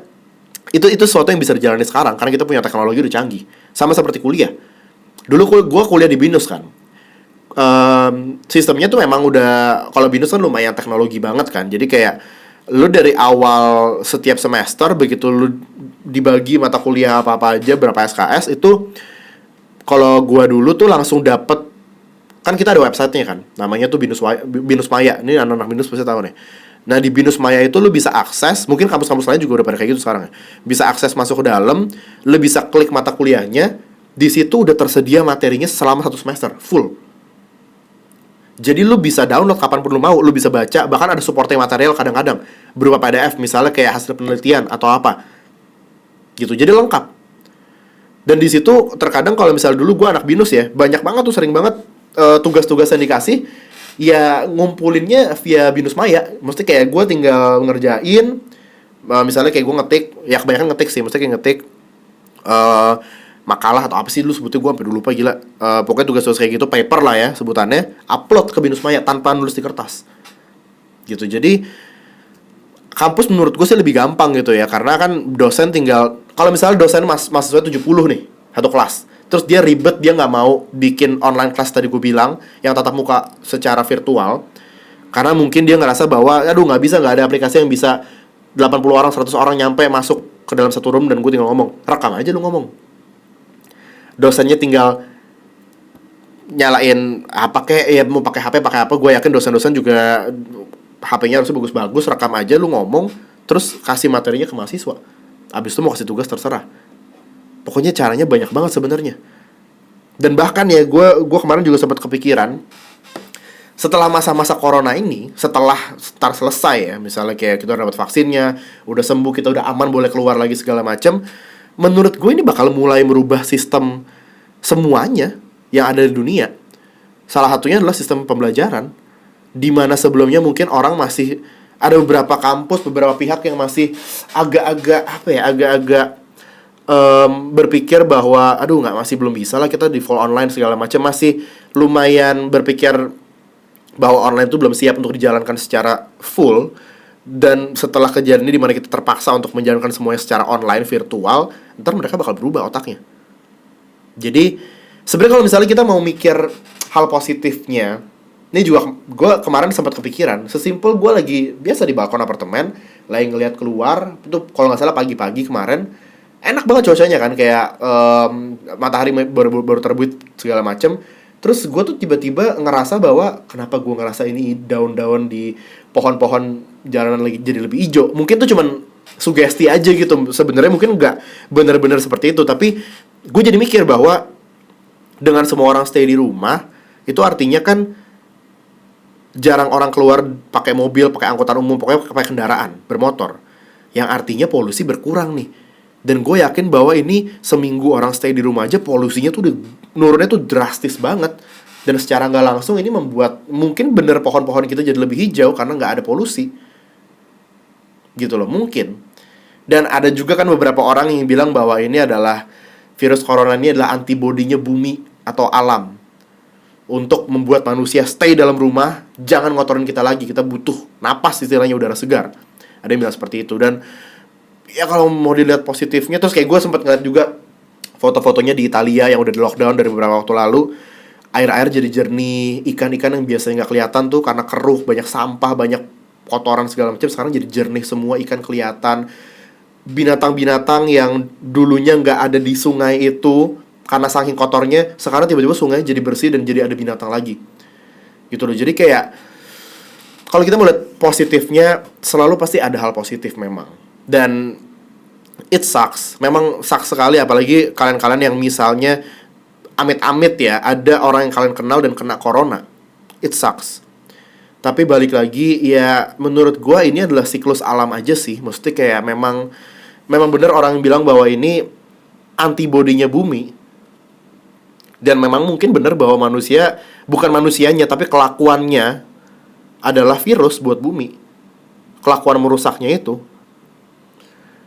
itu sesuatu yang bisa dijalani sekarang karena kita punya teknologi udah canggih. Sama seperti kuliah. Dulu gue kuliah di BINUS kan. Sistemnya tuh memang udah, kalau BINUS kan lumayan teknologi banget kan. Jadi kayak lu dari awal setiap semester, begitu lu dibagi mata kuliah apa aja, berapa SKS itu, kalau gua dulu tuh langsung dapet. Kan kita ada websitenya kan, namanya tuh BINUS Maya. Ini anak-anak BINUS pasti tahu nih. Nah di BINUS Maya itu lu bisa akses, mungkin kampus-kampus lain juga udah pada kayak gitu sekarang ya. Bisa akses masuk ke dalam, lu bisa klik mata kuliahnya. Di situ udah tersedia materinya selama 1 semester full. Jadi lu bisa download kapan pun lu mau, lu bisa baca, bahkan ada supporting material kadang-kadang berupa PDF, misalnya kayak hasil penelitian atau apa gitu. Jadi lengkap. Dan di situ terkadang kalau misalnya dulu gua anak BINUS ya, banyak banget tuh, sering banget tugas-tugas yang dikasih ya ngumpulinnya via BINUS Maya. Mesti kayak gua tinggal ngerjain, misalnya kayak gua ngetik, ya kebanyakan ngetik sih, mesti kayak ngetik makalah atau apa sih lu sebutnya, gue sampai dulu lupa gila. Pokoknya tugas-tugas kayak gitu, paper lah ya sebutannya, upload ke BINUS Maya tanpa nulis di kertas gitu. Jadi kampus menurut gue sih lebih gampang gitu ya, karena kan dosen tinggal, kalau misalnya dosen mahasiswa 70 nih satu kelas, terus dia ribet, dia nggak mau bikin online class tadi gue bilang yang tatap muka secara virtual, karena mungkin dia ngerasa bahwa aduh nggak ada aplikasi yang bisa 80 orang 100 orang nyampe masuk ke dalam satu room dan gue tinggal ngomong. Rekam aja lu ngomong, dosennya tinggal nyalain apa kayak ya, mau pakai HP pakai apa. Gue yakin dosen-dosen juga HP-nya harusnya bagus-bagus, rekam aja lu ngomong, terus kasih materinya ke mahasiswa. Abis itu mau kasih tugas terserah. Pokoknya caranya banyak banget sebenarnya. Dan bahkan ya gue kemarin juga sempat kepikiran, setelah masa-masa corona ini, setelah start selesai ya, misalnya kayak kita udah dapat vaksinnya, udah sembuh, kita udah aman, boleh keluar lagi segala macam, menurut gue ini bakal mulai merubah sistem semuanya yang ada di dunia. Salah satunya adalah sistem pembelajaran, di mana sebelumnya mungkin orang masih ada beberapa kampus, beberapa pihak yang masih agak-agak berpikir bahwa aduh masih belum bisa lah kita di full online segala macam, masih lumayan berpikir bahwa online itu belum siap untuk dijalankan secara full. Dan setelah kejadian ini dimana kita terpaksa untuk menjalankan semuanya secara online, virtual, ntar mereka bakal berubah otaknya. Jadi sebenarnya kalau misalnya kita mau mikir hal positifnya, ini juga gue kemarin sempat kepikiran, sesimpel gue lagi biasa di balkon apartemen, lagi ngeliat keluar, itu kalau nggak salah pagi-pagi kemarin, enak banget cuacanya kan, kayak matahari baru terbit segala macem. Terus gue tuh tiba-tiba ngerasa bahwa kenapa gue ngerasa ini daun-daun di pohon-pohon jalanan lagi jadi lebih hijau. Mungkin tuh cuman sugesti aja gitu. Sebenarnya mungkin nggak benar-benar seperti itu, tapi gue jadi mikir bahwa dengan semua orang stay di rumah, itu artinya kan jarang orang keluar pakai mobil, pakai angkutan umum, pokoknya pakai kendaraan bermotor. Yang artinya polusi berkurang nih. Dan gue yakin bahwa ini seminggu orang stay di rumah aja polusinya tuh udah nurunnya tuh drastis banget. Dan secara nggak langsung ini membuat mungkin bener pohon-pohon kita jadi lebih hijau karena nggak ada polusi. Gitu loh, mungkin. Dan ada juga kan beberapa orang yang bilang bahwa ini adalah virus corona ini adalah antibodinya bumi atau alam untuk membuat manusia stay dalam rumah, jangan ngotorin kita lagi, kita butuh napas, istilahnya udara segar. Ada yang bilang seperti itu. Dan ya kalau mau dilihat positifnya, terus kayak gue sempat ngeliat juga foto-fotonya di Italia yang udah di lockdown dari beberapa waktu lalu. Air-air jadi jernih, ikan-ikan yang biasanya nggak kelihatan tuh karena keruh, banyak sampah, banyak kotoran segala macam, sekarang jadi jernih semua, ikan kelihatan. Binatang-binatang yang dulunya nggak ada di sungai itu karena saking kotornya, sekarang tiba-tiba sungai jadi bersih dan jadi ada binatang lagi. Gitu loh. Jadi kayak kalau kita mau lihat positifnya, selalu pasti ada hal positif memang. Dan it sucks. Memang sucks sekali, apalagi kalian-kalian yang misalnya amit-amit ya, ada orang yang kalian kenal dan kena corona. It sucks. Tapi balik lagi, ya menurut gue ini adalah siklus alam aja sih. Maksudnya kayak memang benar orang yang bilang bahwa ini antibodinya bumi. Dan memang mungkin benar bahwa manusia, bukan manusianya, tapi kelakuannya adalah virus buat bumi. Kelakuan merusaknya itu.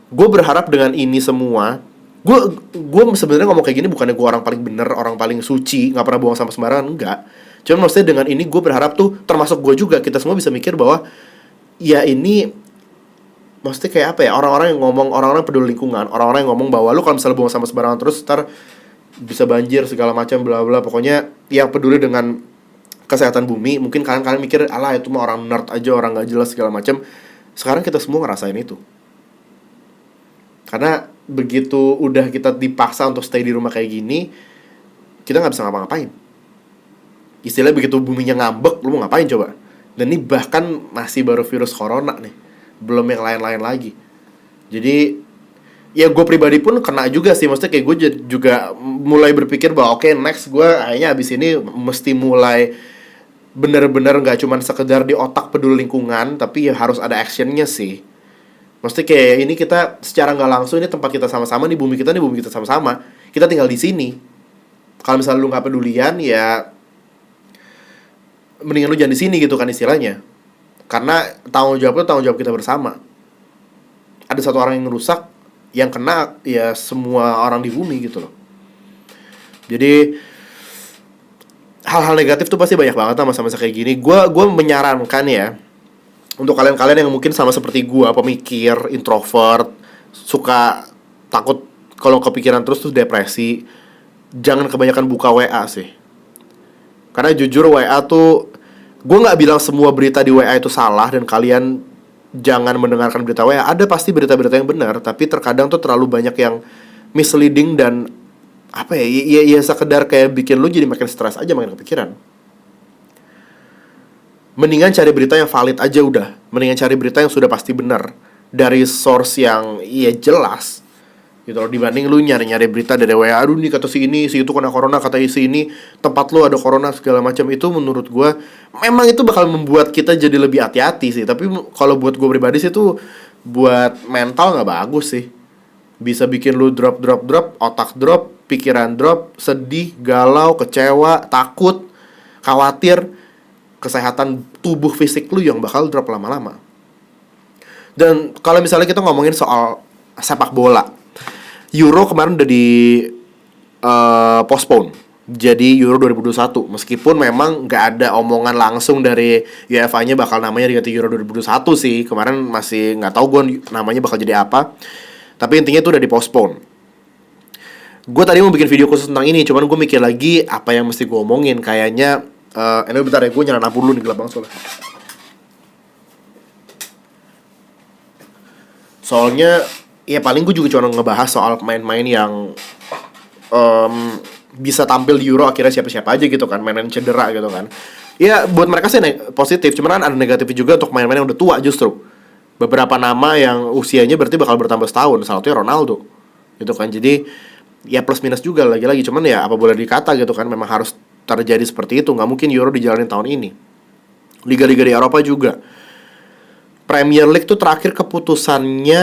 Gue berharap dengan ini semua, gue sebenarnya ngomong kayak gini bukannya gue orang paling bener, orang paling suci, nggak pernah buang sampah sembarangan, enggak. Cuma maksudnya dengan ini gue berharap tuh, termasuk gue juga, kita semua bisa mikir bahwa ya ini, maksudnya kayak apa ya, orang-orang yang ngomong, orang-orang peduli lingkungan, orang-orang yang ngomong bahwa lu kalau misalnya buang sampah sembarangan terus ntar bisa banjir segala macam bla bla, pokoknya yang peduli dengan kesehatan bumi. Mungkin kalian mikir alah itu mah orang nerd aja, orang nggak jelas segala macam. Sekarang kita semua ngerasain itu, karena begitu udah kita dipaksa untuk stay di rumah kayak gini, kita nggak bisa ngapa-ngapain. Istilahnya begitu buminya ngambek, lu mau ngapain coba? Dan ini bahkan masih baru virus corona nih, belum yang lain-lain lagi. Jadi ya gue pribadi pun kena juga sih. Maksudnya kayak gue juga mulai berpikir bahwa oke, next gue kayaknya abis ini mesti mulai bener-bener gak cuman sekedar di otak peduli lingkungan, tapi ya harus ada actionnya sih. Maksudnya kayak ini kita secara gak langsung, ini tempat kita sama-sama, nih bumi kita sama-sama. Kita tinggal di sini. Kalau misalnya lu gak pedulian, ya mendingan lu jangan di sini gitu kan istilahnya. Karena tanggung jawab itu tanggung jawab kita bersama. Ada satu orang yang ngerusak, yang kena ya semua orang di bumi gitu loh. Jadi hal-hal negatif tuh pasti banyak banget masa-masa kayak gini. Gue menyarankan ya, untuk kalian-kalian yang mungkin sama seperti gue, pemikir, introvert, suka takut kalau kepikiran terus tuh depresi, jangan kebanyakan buka WA sih. Karena jujur WA tuh, gue gak bilang semua berita di WA itu salah dan kalian jangan mendengarkan berita WA. Ada pasti berita-berita yang benar, tapi terkadang tuh terlalu banyak yang misleading dan apa ya, ya sekedar kayak bikin lu jadi makin stres aja, makin kepikiran. Mendingan cari berita yang valid aja udah. Mendingan cari berita yang sudah pasti benar dari source yang ya jelas gitu loh, dibanding lu nyari-nyari berita dari WA, aduh nih kata si ini, si itu kena corona, kata si ini tempat lu ada corona segala macam. Itu menurut gue memang itu bakal membuat kita jadi lebih hati-hati sih. Tapi kalau buat gue pribadi sih itu buat mental nggak bagus sih. Bisa bikin lu drop, otak drop, pikiran drop, sedih, galau, kecewa, takut, khawatir, kesehatan tubuh fisik lu yang bakal drop lama-lama. Dan kalau misalnya kita ngomongin soal sepak bola, Euro kemarin udah di postpone jadi Euro 2021. Meskipun memang gak ada omongan langsung dari UEFA-nya bakal namanya diganti Euro 2021 sih. Kemarin masih gak tahu gue namanya bakal jadi apa. Tapi intinya itu udah di postpone. Gue tadi mau bikin video khusus tentang ini, cuman gue mikir lagi apa yang mesti gue omongin. Kayaknya ini bentar ya, gue nyala lampu dulu nih, gelap banget soalnya ya paling gue juga cuma ngebahas soal pemain-pemain yang em, bisa tampil di Euro akhirnya siapa-siapa aja gitu kan, main-main cedera gitu kan. Ya buat mereka sih positif, cuman kan ada negatif juga untuk main-main yang udah tua justru. Beberapa nama yang usianya berarti bakal bertambah setahun, salah satunya Ronaldo gitu kan. Jadi ya plus minus juga lagi-lagi, cuman ya apa boleh dikata gitu kan, memang harus terjadi seperti itu. Nggak mungkin Euro dijalanin tahun ini. Liga-liga di Eropa juga, Premier League tuh terakhir keputusannya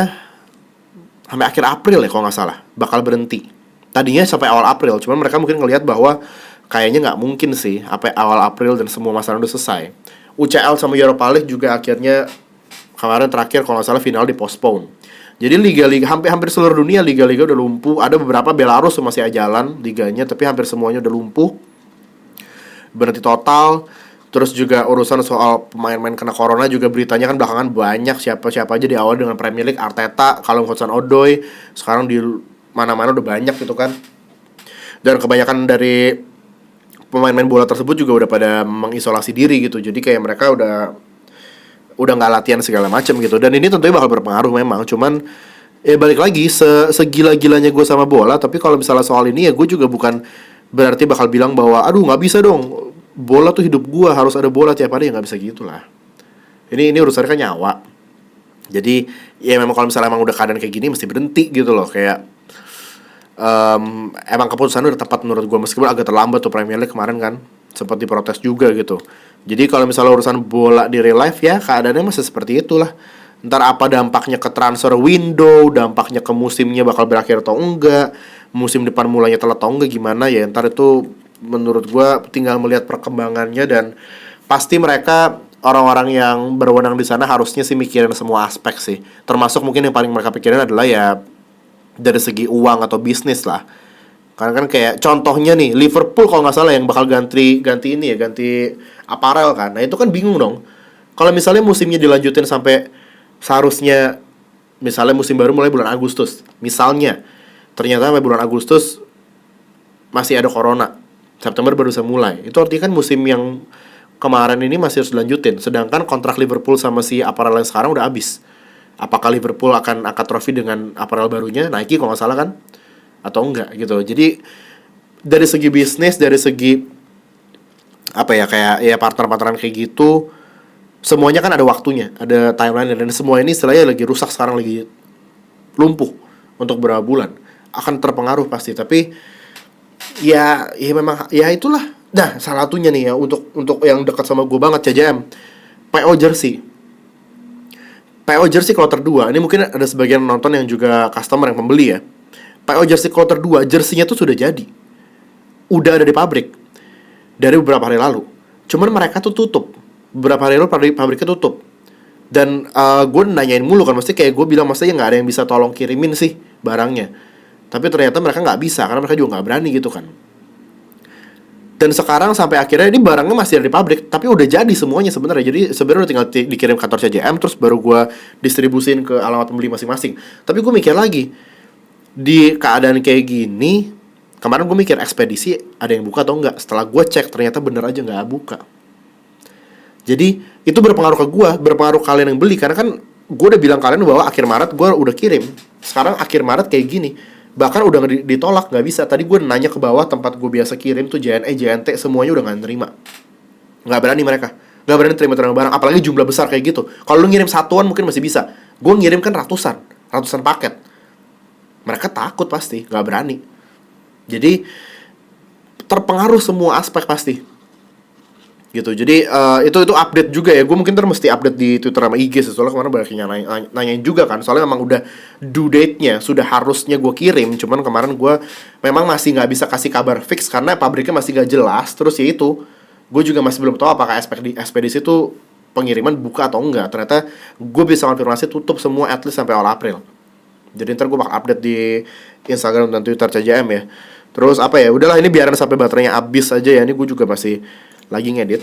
sampai akhir April ya kalau nggak salah bakal berhenti. Tadinya sampai awal April, cuman mereka mungkin ngelihat bahwa kayaknya nggak mungkin sih sampai awal April dan semua masalah udah selesai. UCL sama Europa League juga akhirnya kemarin terakhir kalau nggak salah final di postpone. Jadi liga-liga hampir seluruh dunia liga-liga udah lumpuh. Ada beberapa Belarus masih jalan liganya, tapi hampir semuanya udah lumpuh, berhenti total. Terus juga urusan soal pemain-pemain kena corona juga beritanya kan belakangan banyak, siapa-siapa aja di awal dengan Premier League, Arteta, kalau Hudson-Odoi, sekarang di mana-mana udah banyak gitu kan. Dan kebanyakan dari pemain-pemain bola tersebut juga udah pada mengisolasi diri gitu. Jadi kayak mereka udah nggak latihan segala macam gitu. Dan ini tentunya bakal berpengaruh memang. Cuman ya balik lagi, segila-gilanya gue sama bola, tapi kalau misalnya soal ini ya gue juga bukan berarti bakal bilang bahwa aduh nggak bisa dong, bola tuh hidup gue, harus ada bola tiap hari. Ya nggak bisa gitu lah. Ini urusannya kan nyawa. Jadi ya memang kalau misalnya emang udah keadaan kayak gini mesti berhenti gitu loh. Kayak emang keputusannya udah tepat menurut gue, meskipun agak terlambat tuh. Premier League kemarin kan sempat diprotes juga gitu. Jadi kalau misalnya urusan bola di real life ya keadaannya masih seperti itulah. Ntar apa dampaknya ke transfer window, dampaknya ke musimnya bakal berakhir atau enggak, musim depan mulanya telat atau enggak gimana ya, ntar itu menurut gue tinggal melihat perkembangannya. Dan pasti mereka orang-orang yang berwenang di sana harusnya sih mikirin semua aspek sih, termasuk mungkin yang paling mereka pikirin adalah ya dari segi uang atau bisnis lah. Karena kan kayak contohnya nih Liverpool kalau nggak salah yang bakal ganti ini ya, ganti aparel kan. Nah itu kan bingung dong. Kalau misalnya musimnya dilanjutin sampai seharusnya, misalnya musim baru mulai bulan Agustus, misalnya ternyata sampai bulan Agustus masih ada corona, September baru bisa mulai. Itu artinya kan musim yang kemarin ini masih harus dilanjutin. Sedangkan kontrak Liverpool sama si aparel yang sekarang udah habis. Apakah Liverpool akan angkat trofi dengan aparel barunya Nike kalau nggak salah kan, atau enggak gitu. Jadi dari segi bisnis, dari segi apa ya, kayak ya partner-partneran kayak gitu, semuanya kan ada waktunya, ada timeline, dan semua ini istilahnya lagi rusak sekarang, lagi lumpuh untuk beberapa bulan, akan terpengaruh pasti. Tapi ya memang ya itulah. Nah salah satunya nih ya, untuk yang dekat sama gue banget, CJM, PO jersey. PO jersey kloter 2, ini mungkin ada sebagian nonton yang juga customer yang pembeli ya. PO jersey kloter 2, jersinya tuh sudah jadi, udah ada di pabrik dari beberapa hari lalu. Cuman mereka tuh tutup. Beberapa hari lalu pabriknya tutup. Dan gue nanyain mulu kan, mesti kayak gue bilang, maksudnya nggak ada yang bisa tolong kirimin sih barangnya. Tapi ternyata mereka nggak bisa, karena mereka juga nggak berani gitu kan. Dan sekarang sampai akhirnya ini barangnya masih ada di pabrik, tapi udah jadi semuanya sebenarnya. Jadi sebenarnya udah tinggal dikirim kantor CJM, terus baru gue distribusin ke alamat pembeli masing-masing. Tapi gue mikir lagi, di keadaan kayak gini, kemarin gue mikir ekspedisi ada yang buka atau enggak. Setelah gue cek ternyata bener aja nggak buka. Jadi itu berpengaruh ke gue, berpengaruh kalian yang beli. Karena kan gue udah bilang kalian bahwa akhir Maret gue udah kirim. Sekarang akhir Maret kayak gini, bahkan udah ditolak, nggak bisa. Tadi gue nanya ke bawah tempat gue biasa kirim tuh, JNE, JNT, semuanya udah nggak nerima. Nggak berani mereka, nggak berani terima barang, apalagi jumlah besar kayak gitu. Kalau lu ngirim satuan mungkin masih bisa, gue ngirim kan ratusan paket. Mereka takut pasti, nggak berani. Jadi terpengaruh semua aspek pasti gitu. Jadi itu update juga ya. Gue mungkin mesti update di Twitter sama IG sih, soalnya kemarin banyak yang nanyain juga kan. Soalnya memang udah due date-nya, sudah harusnya gue kirim. Cuman kemarin gue memang masih nggak bisa kasih kabar fix karena pabriknya masih nggak jelas. Terus ya itu, gue juga masih belum tahu apakah ekspedisi itu pengiriman buka atau enggak. Ternyata gue bisa konfirmasi tutup semua at least sampai awal April. Jadi ntar gue bakal update di Instagram dan Twitter CJM ya. Terus apa ya, udahlah ini biarin sampai baterainya habis aja ya. Ini gue juga masih lagi ngedit.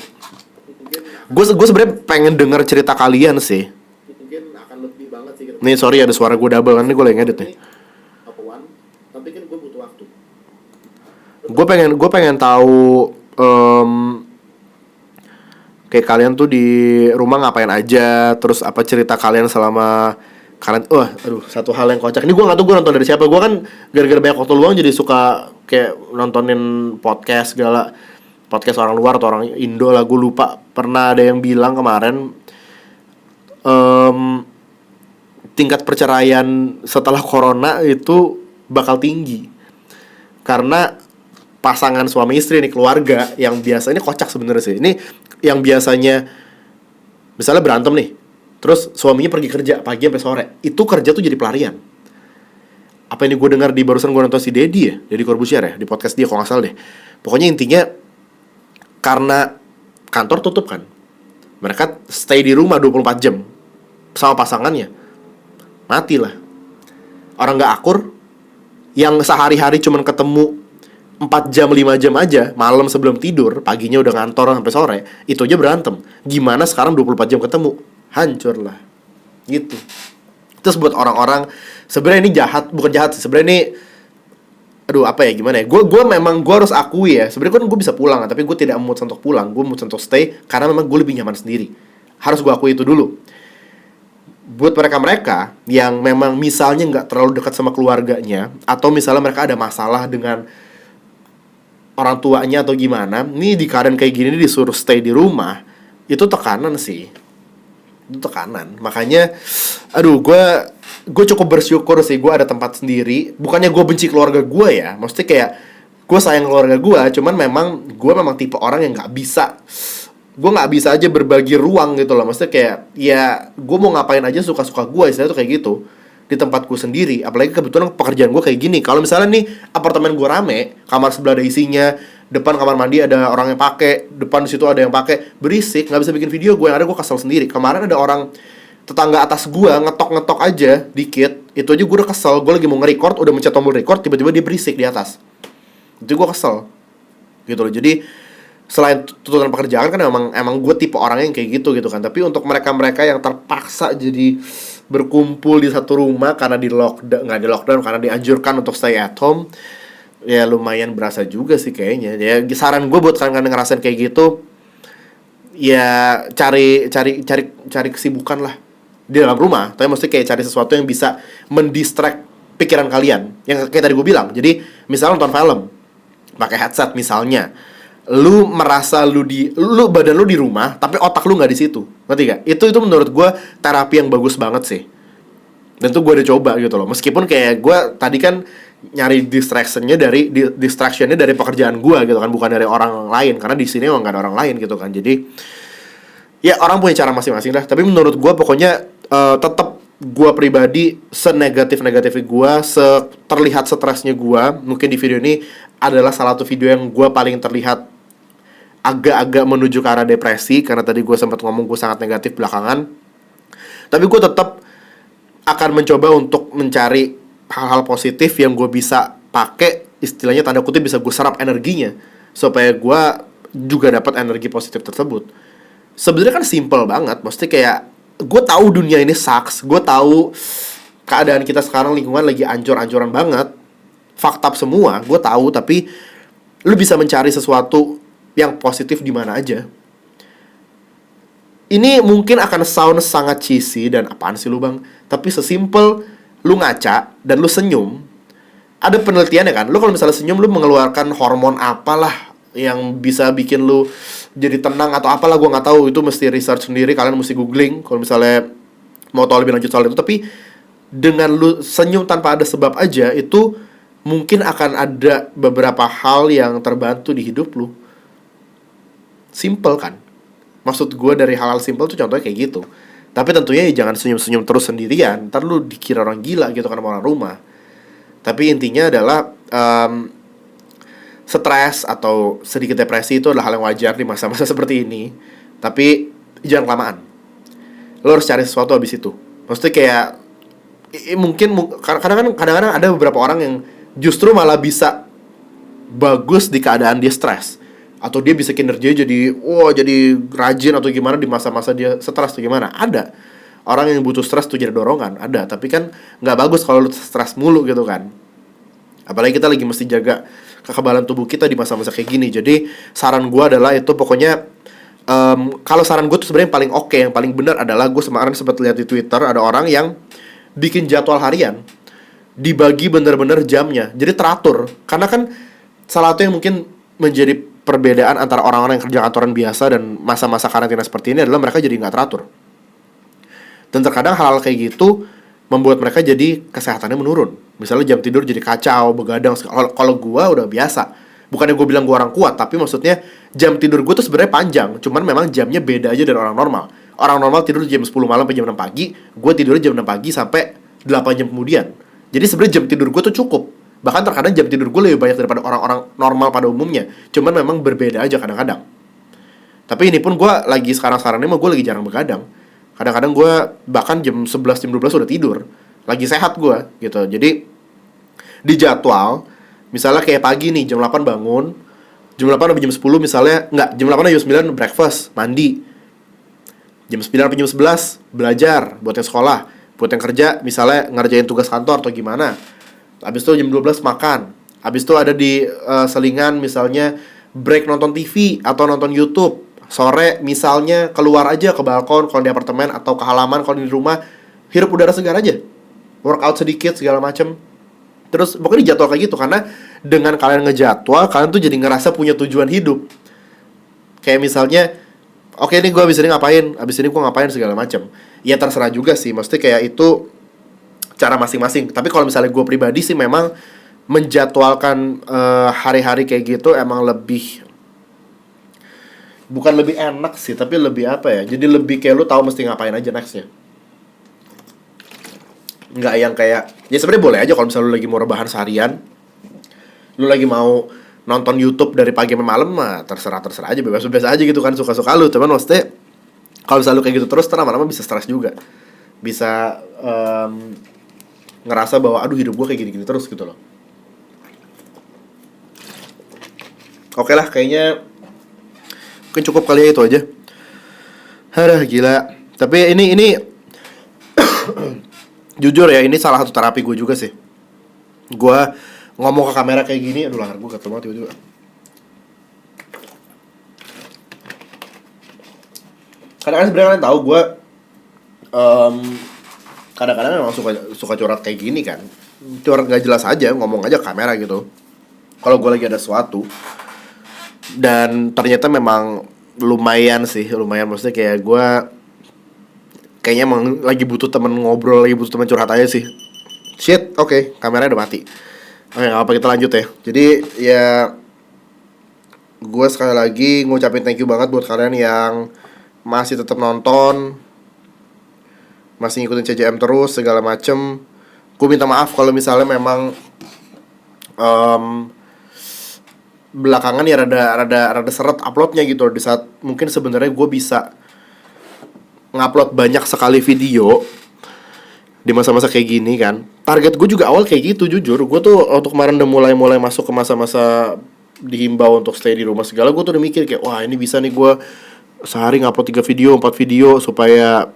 Gue sebenarnya pengen denger cerita kalian sih. Mungkin akan lebih banget sih. Nih sorry ada suara gue double kan, ini gue lagi ngedit nih. Tapi kan gue butuh waktu. Gue pengen tahu kayak kalian tuh di rumah ngapain aja, terus apa cerita kalian selama Karena satu hal yang kocak ini, gue nggak tahu gue nonton dari siapa. Gue kan gara-gara banyak waktu luang jadi suka kayak nontonin podcast segala, podcast orang luar atau orang Indo lah, gue lupa. Pernah ada yang bilang kemarin tingkat perceraian setelah corona itu bakal tinggi karena pasangan suami istri nih, keluarga yang biasanya kocak sebenarnya sih. Ini yang biasanya misalnya berantem nih, terus suaminya pergi kerja pagi sampai sore, itu kerja tuh jadi pelarian. Apa ini gue dengar di barusan gue nonton si Deddy ya, Deddy Corbuzier ya, di podcast dia kalau nggak salah deh. Pokoknya intinya karena kantor tutup kan, mereka stay di rumah 24 jam sama pasangannya, matilah. Orang nggak akur, yang sehari-hari cuman ketemu 4 jam, 5 jam aja, malam sebelum tidur, paginya udah ngantor sampai sore, itu aja berantem. Gimana sekarang 24 jam ketemu? Hancur lah. Gitu. Terus buat orang-orang, sebenarnya ini jahat, bukan jahat sih, sebenarnya ini apa ya, gimana ya? Gue memang gue harus akui ya, sebenarnya kan gue bisa pulang, tapi gue tidak mood untuk pulang, gue mood untuk stay karena memang gue lebih nyaman sendiri. Harus gue akui itu dulu. Buat mereka-mereka yang memang misalnya nggak terlalu dekat sama keluarganya, atau misalnya mereka ada masalah dengan orang tuanya atau gimana, nih di keadaan kayak gini disuruh stay di rumah, itu tekanan sih. Itu tekanan. Makanya gue cukup bersyukur sih gue ada tempat sendiri. Bukannya gue benci keluarga gue ya, maksudnya kayak gue sayang keluarga gue, cuman gue memang tipe orang yang nggak bisa aja berbagi ruang gitu loh. Maksudnya kayak ya gue mau ngapain aja suka-suka gue, istilahnya tuh kayak gitu di tempatku sendiri. Apalagi kebetulan pekerjaan gue kayak gini. Kalau misalnya nih apartemen gue rame, kamar sebelah ada isinya, depan kamar mandi ada orang yang pakai, depan di situ ada yang pakai, berisik, nggak bisa bikin video. Gue yang ada gue kesel sendiri. Kemarin ada orang tetangga atas gue ngetok aja dikit, itu aja gue udah kesel. Gue lagi mau nge-record, udah mencet tombol record, tiba-tiba dia berisik di atas. Itu gue kesel gitu loh. Jadi selain tuntutan pekerjaan kan emang gue tipe orang yang kayak gitu kan. Tapi untuk mereka yang terpaksa jadi berkumpul di satu rumah karena nggak di lockdown, karena dianjurkan untuk stay at home, ya lumayan berasa juga sih kayaknya. Ya saran gue buat kalian yang ngerasain kayak gitu, ya cari kesibukan lah di dalam rumah. Tapi mesti kayak cari sesuatu yang bisa mendistract pikiran kalian. Yang kayak tadi gue bilang. Jadi misalnya nonton film pakai headset misalnya, lu merasa badan lu di rumah tapi otak lu nggak di situ, ngerti gak? Itu menurut gue terapi yang bagus banget sih, dan tuh gue udah coba gitu loh. Meskipun kayak gue tadi kan nyari distractionnya dari pekerjaan gue gitu kan, bukan dari orang lain, karena di sini emang nggak ada orang lain gitu kan. Jadi ya orang punya cara masing-masing lah. Tapi menurut gue pokoknya tetap gue pribadi senegatif-negatifnya gue, terlihat stresnya gue, mungkin di video ini adalah salah satu video yang gue paling terlihat agak-agak menuju ke arah depresi, karena tadi gue sempat ngomong gue sangat negatif belakangan. Tapi gue tetap akan mencoba untuk mencari hal-hal positif yang gue bisa pakai, istilahnya tanda kutip bisa gue serap energinya, supaya gue juga dapat energi positif tersebut. Sebenarnya kan simple banget, maksudnya kayak gue tahu dunia ini sucks, gue tahu keadaan kita sekarang lingkungan lagi ancur-ancuran banget, fucked up semua, gue tahu. Tapi lu bisa mencari sesuatu yang positif di mana aja. Ini mungkin akan sound sangat cheesy dan apaan sih lu bang, tapi sesimpel lu ngaca dan lu senyum. Ada penelitiannya kan, lu kalau misalnya senyum lu mengeluarkan hormon apalah yang bisa bikin lu jadi tenang atau apalah, gue nggak tahu, itu mesti research sendiri, kalian mesti googling kalau misalnya mau tahu lebih lanjut soal itu. Tapi dengan lu senyum tanpa ada sebab aja, itu mungkin akan ada beberapa hal yang terbantu di hidup lu. Simple kan? Maksud gue dari hal-hal simple tuh contohnya kayak gitu. Tapi tentunya ya jangan senyum-senyum terus sendirian, ntar lu dikira orang gila gitu kan sama orang rumah. Tapi intinya adalah stres atau sedikit depresi itu adalah hal yang wajar di masa-masa seperti ini. Tapi jangan kelamaan. Lo harus cari sesuatu habis itu. Maksudnya kayak kadang-kadang ada beberapa orang yang justru malah bisa bagus di keadaan dia stres, atau dia bisa kinerja jadi rajin atau gimana di masa-masa dia stres tuh gimana. Ada orang yang butuh stres tuh jadi dorongan, ada. Tapi kan nggak bagus kalau lu stres mulu gitu kan. Apalagi kita lagi mesti jaga kekebalan tubuh kita di masa-masa kayak gini. Jadi saran gue adalah itu pokoknya, kalau saran gue tuh sebenarnya yang paling oke, yang paling benar adalah, gue kemarin sempat lihat di Twitter ada orang yang bikin jadwal harian, dibagi bener-bener jamnya, jadi teratur. Karena kan salah satu yang mungkin menjadi perbedaan antara orang-orang yang kerja kantoran biasa dan masa-masa karantina seperti ini adalah mereka jadi nggak teratur. Dan terkadang hal-hal kayak gitu membuat mereka jadi kesehatannya menurun. Misalnya jam tidur jadi kacau, begadang. Kalau gua udah biasa. Bukannya gue bilang gua orang kuat, tapi maksudnya jam tidur gue tuh sebenarnya panjang. Cuman memang jamnya beda aja dari orang normal. Orang normal tidur jam 10 malam sampai jam 6 pagi. Gue tidurnya jam 6 pagi sampai 8 jam kemudian. Jadi sebenarnya jam tidur gue tuh cukup. Bahkan terkadang jam tidur gue lebih banyak daripada orang-orang normal pada umumnya. Cuman memang berbeda aja kadang-kadang. Tapi ini pun gue lagi sekarang-sekarang ini mah gue lagi jarang begadang. Kadang-kadang gue bahkan jam 11, jam 12 udah tidur. Lagi sehat gue gitu. Jadi di jadwal, misalnya kayak pagi nih jam 8 bangun, jam 8 sampai jam 10 misalnya, enggak, jam 8 sampai jam 9 breakfast, mandi. Jam 9 sampai jam 11 belajar buat yang sekolah. Buat yang kerja misalnya ngerjain tugas kantor atau gimana. Habis itu jam 12 makan. Habis itu ada di selingan misalnya break nonton TV atau nonton YouTube. Sore misalnya keluar aja ke balkon kalau di apartemen atau ke halaman kalau di rumah, hirup udara segar aja. Workout sedikit segala macem. Terus pokoknya dijadwal kayak gitu. Karena dengan kalian ngejadwal, kalian tuh jadi ngerasa punya tujuan hidup. Kayak misalnya, oke nih gue abis ini ngapain, abis ini gue ngapain segala macem. Ya terserah juga sih, maksudnya kayak itu cara masing-masing. Tapi kalau misalnya gue pribadi sih memang menjadwalkan hari-hari kayak gitu emang lebih, bukan lebih enak sih, tapi lebih apa ya, jadi lebih kayak lu tahu mesti ngapain aja nextnya. Nggak yang kayak, ya sebenarnya boleh aja kalau misalnya lu lagi mau rebahan seharian, lu lagi mau nonton YouTube dari pagi sampai malam mah terserah aja, bebas aja gitu kan, suka-suka lu. Cuman maksudnya kalau misalnya lu kayak gitu terus, lama-lama bisa stres juga, bisa ngerasa bahwa aduh hidup gue kayak gini-gini terus gitu loh. Oke lah, kayaknya mungkin cukup kali ya itu aja. Aduh gila. Tapi ini jujur ya, ini salah satu terapi gue juga sih. Gue ngomong ke kamera kayak gini, aduh lahar gue gatel banget tiba-tiba. Kadang-kadang sebenarnya kalian tahu gue kadang-kadang memang suka curhat kayak gini kan. Curhat gak jelas aja, ngomong aja ke kamera gitu. Kalau gue lagi ada sesuatu. Dan ternyata memang lumayan maksudnya kayak gue kayaknya emang lagi butuh temen ngobrol, lagi butuh temen curhat aja sih. Shit, oke, kameranya udah mati. Oke, gak apa, kita lanjut ya. Jadi ya gue sekali lagi ngucapin thank you banget buat kalian yang masih tetap nonton, masih ngikutin CJM terus segala macem. Gue minta maaf kalau misalnya memang belakangan ya rada seret uploadnya gitu. Di saat mungkin sebenarnya gue bisa ngupload banyak sekali video di masa-masa kayak gini kan. Target gue juga awal kayak gitu, jujur. Gue tuh waktu kemarin udah mulai masuk ke masa-masa dihimbau untuk stay di rumah segala, gue tuh udah mikir kayak wah ini bisa nih gue sehari ngupload 3 video, 4 video supaya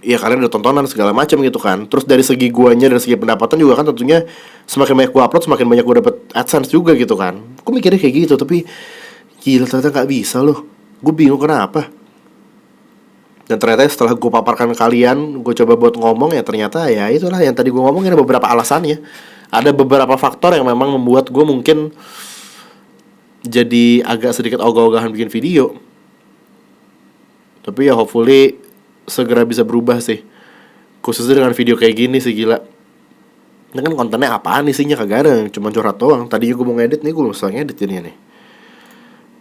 ya kalian udah tontonan segala macam gitu kan. Terus dari segi guanya, dari segi pendapatan juga kan tentunya semakin banyak gue upload semakin banyak gue dapet AdSense juga gitu kan. Gue mikirnya kayak gitu, tapi gila ternyata gak bisa loh. Gue bingung kenapa. Dan ternyata setelah gue paparkan ke kalian, gue coba buat ngomong ya ternyata ya itulah yang tadi gue ngomongin, ada beberapa alasannya. Ada beberapa faktor yang memang membuat gue mungkin jadi agak sedikit ogah-ogahan bikin video. Tapi ya hopefully segera bisa berubah sih. Khususnya dengan video kayak gini sih, gila. Ini kan kontennya apaan isinya, kagak ada, cuma curhat doang. Tadinya gue mau ngedit nih, gue belum selesai ngedit jadinya nih.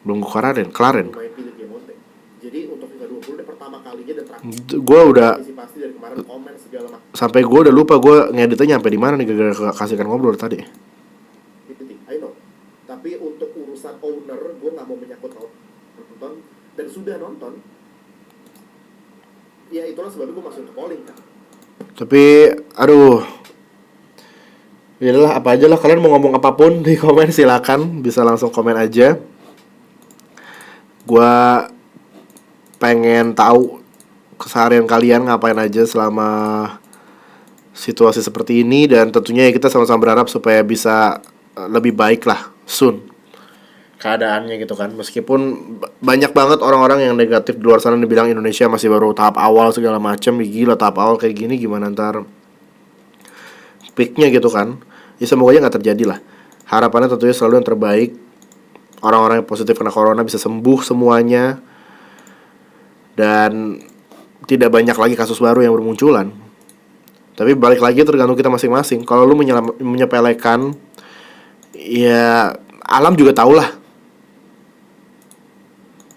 Belum gue kelarin. Jadi untuk Liga 20 ini pertama kalinya dan terakhir. Gue udah dari kemarin komen segala macam. Sampai gue udah lupa gue ngeditnya nyampe di mana nih gara-gara kasihkan ngobrol tadi. I know. Tapi untuk urusan owner gue nggak mau menyangkut nonton dan sudah nonton. Ya itulah sebabnya gue masuk ke polling kan. Tapi aduh, yaudahlah apa aja lah, kalian mau ngomong apapun di komen silakan, bisa langsung komen aja. Gue pengen tahu keseharian kalian ngapain aja selama situasi seperti ini, dan tentunya kita sama-sama berharap supaya bisa lebih baik lah soon keadaannya gitu kan. Meskipun banyak banget orang-orang yang negatif di luar sana yang bilang Indonesia masih baru tahap awal segala macam. Gila, tahap awal kayak gini gimana ntar peaknya gitu kan. Ya semoga aja nggak terjadi lah. Harapannya tentunya selalu yang terbaik. Orang-orang yang positif kena corona bisa sembuh semuanya. Dan tidak banyak lagi kasus baru yang bermunculan. Tapi balik lagi tergantung kita masing-masing. Kalau lu menyepelekan, ya alam juga tahu lah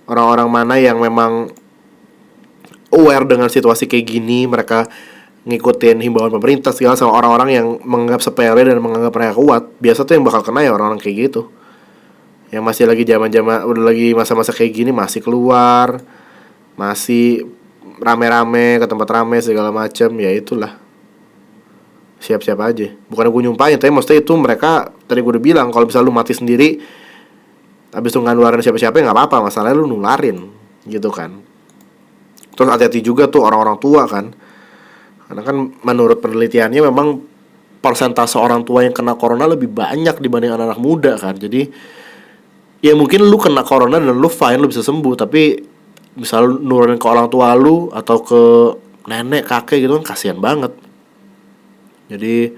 orang-orang mana yang memang aware dengan situasi kayak gini, mereka ngikutin himbauan pemerintah segala, sama orang-orang yang menganggap sepele dan menganggap mereka kuat. Biasa tuh yang bakal kena ya orang-orang kayak gitu. Yang masih lagi zaman-zaman, udah lagi masa-masa kayak gini masih keluar, masih rame-rame ke tempat rame segala macam, ya itulah. Siap-siap aja. Bukan gue nyumpahin, tapi maksudnya itu mereka, tadi gue udah bilang, kalau misalnya lu mati sendiri habis itu nggak nularin siapa-siapa ya nggak apa-apa, masalahnya lu nularin gitu kan. Terus hati-hati juga tuh orang-orang tua kan, karena kan menurut penelitiannya memang persentase orang tua yang kena corona lebih banyak dibanding anak-anak muda kan. Jadi ya mungkin lu kena corona dan lu fine, lu bisa sembuh, tapi misal lu nularin ke orang tua lu atau ke nenek kakek gitu kan kasihan banget. Jadi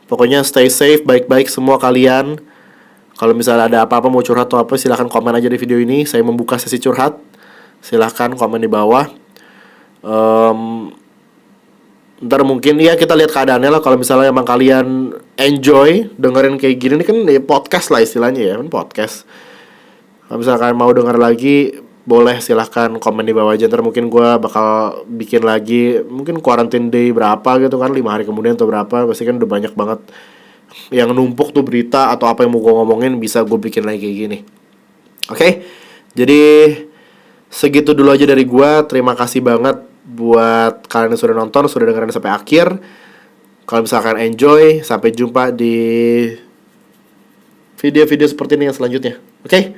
pokoknya stay safe, baik-baik semua kalian. Kalau misalnya ada apa-apa mau curhat atau apa, silahkan komen aja di video ini. Saya membuka sesi curhat. Silahkan komen di bawah. Ntar mungkin ya kita lihat keadaannya lah. Kalau misalnya emang kalian enjoy dengerin kayak gini, ini kan ya podcast lah istilahnya ya, kan podcast. Kalau misalnya kalian mau denger lagi, boleh silahkan komen di bawah aja. Ntar mungkin gue bakal bikin lagi, mungkin quarantine day berapa gitu kan, 5 hari kemudian atau berapa. Pasti kan udah banyak banget yang numpuk tuh berita atau apa yang mau gue ngomongin, bisa gue bikin lagi kayak gini. Oke, jadi segitu dulu aja dari gue. Terima kasih banget buat kalian yang sudah nonton, sudah dengerin sampai akhir. Kalau misalkan enjoy, sampai jumpa di video-video seperti ini yang selanjutnya. Oke,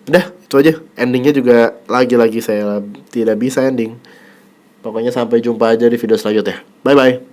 udah itu aja. Endingnya juga lagi-lagi saya tidak bisa ending. Pokoknya sampai jumpa aja di video selanjutnya. Bye bye.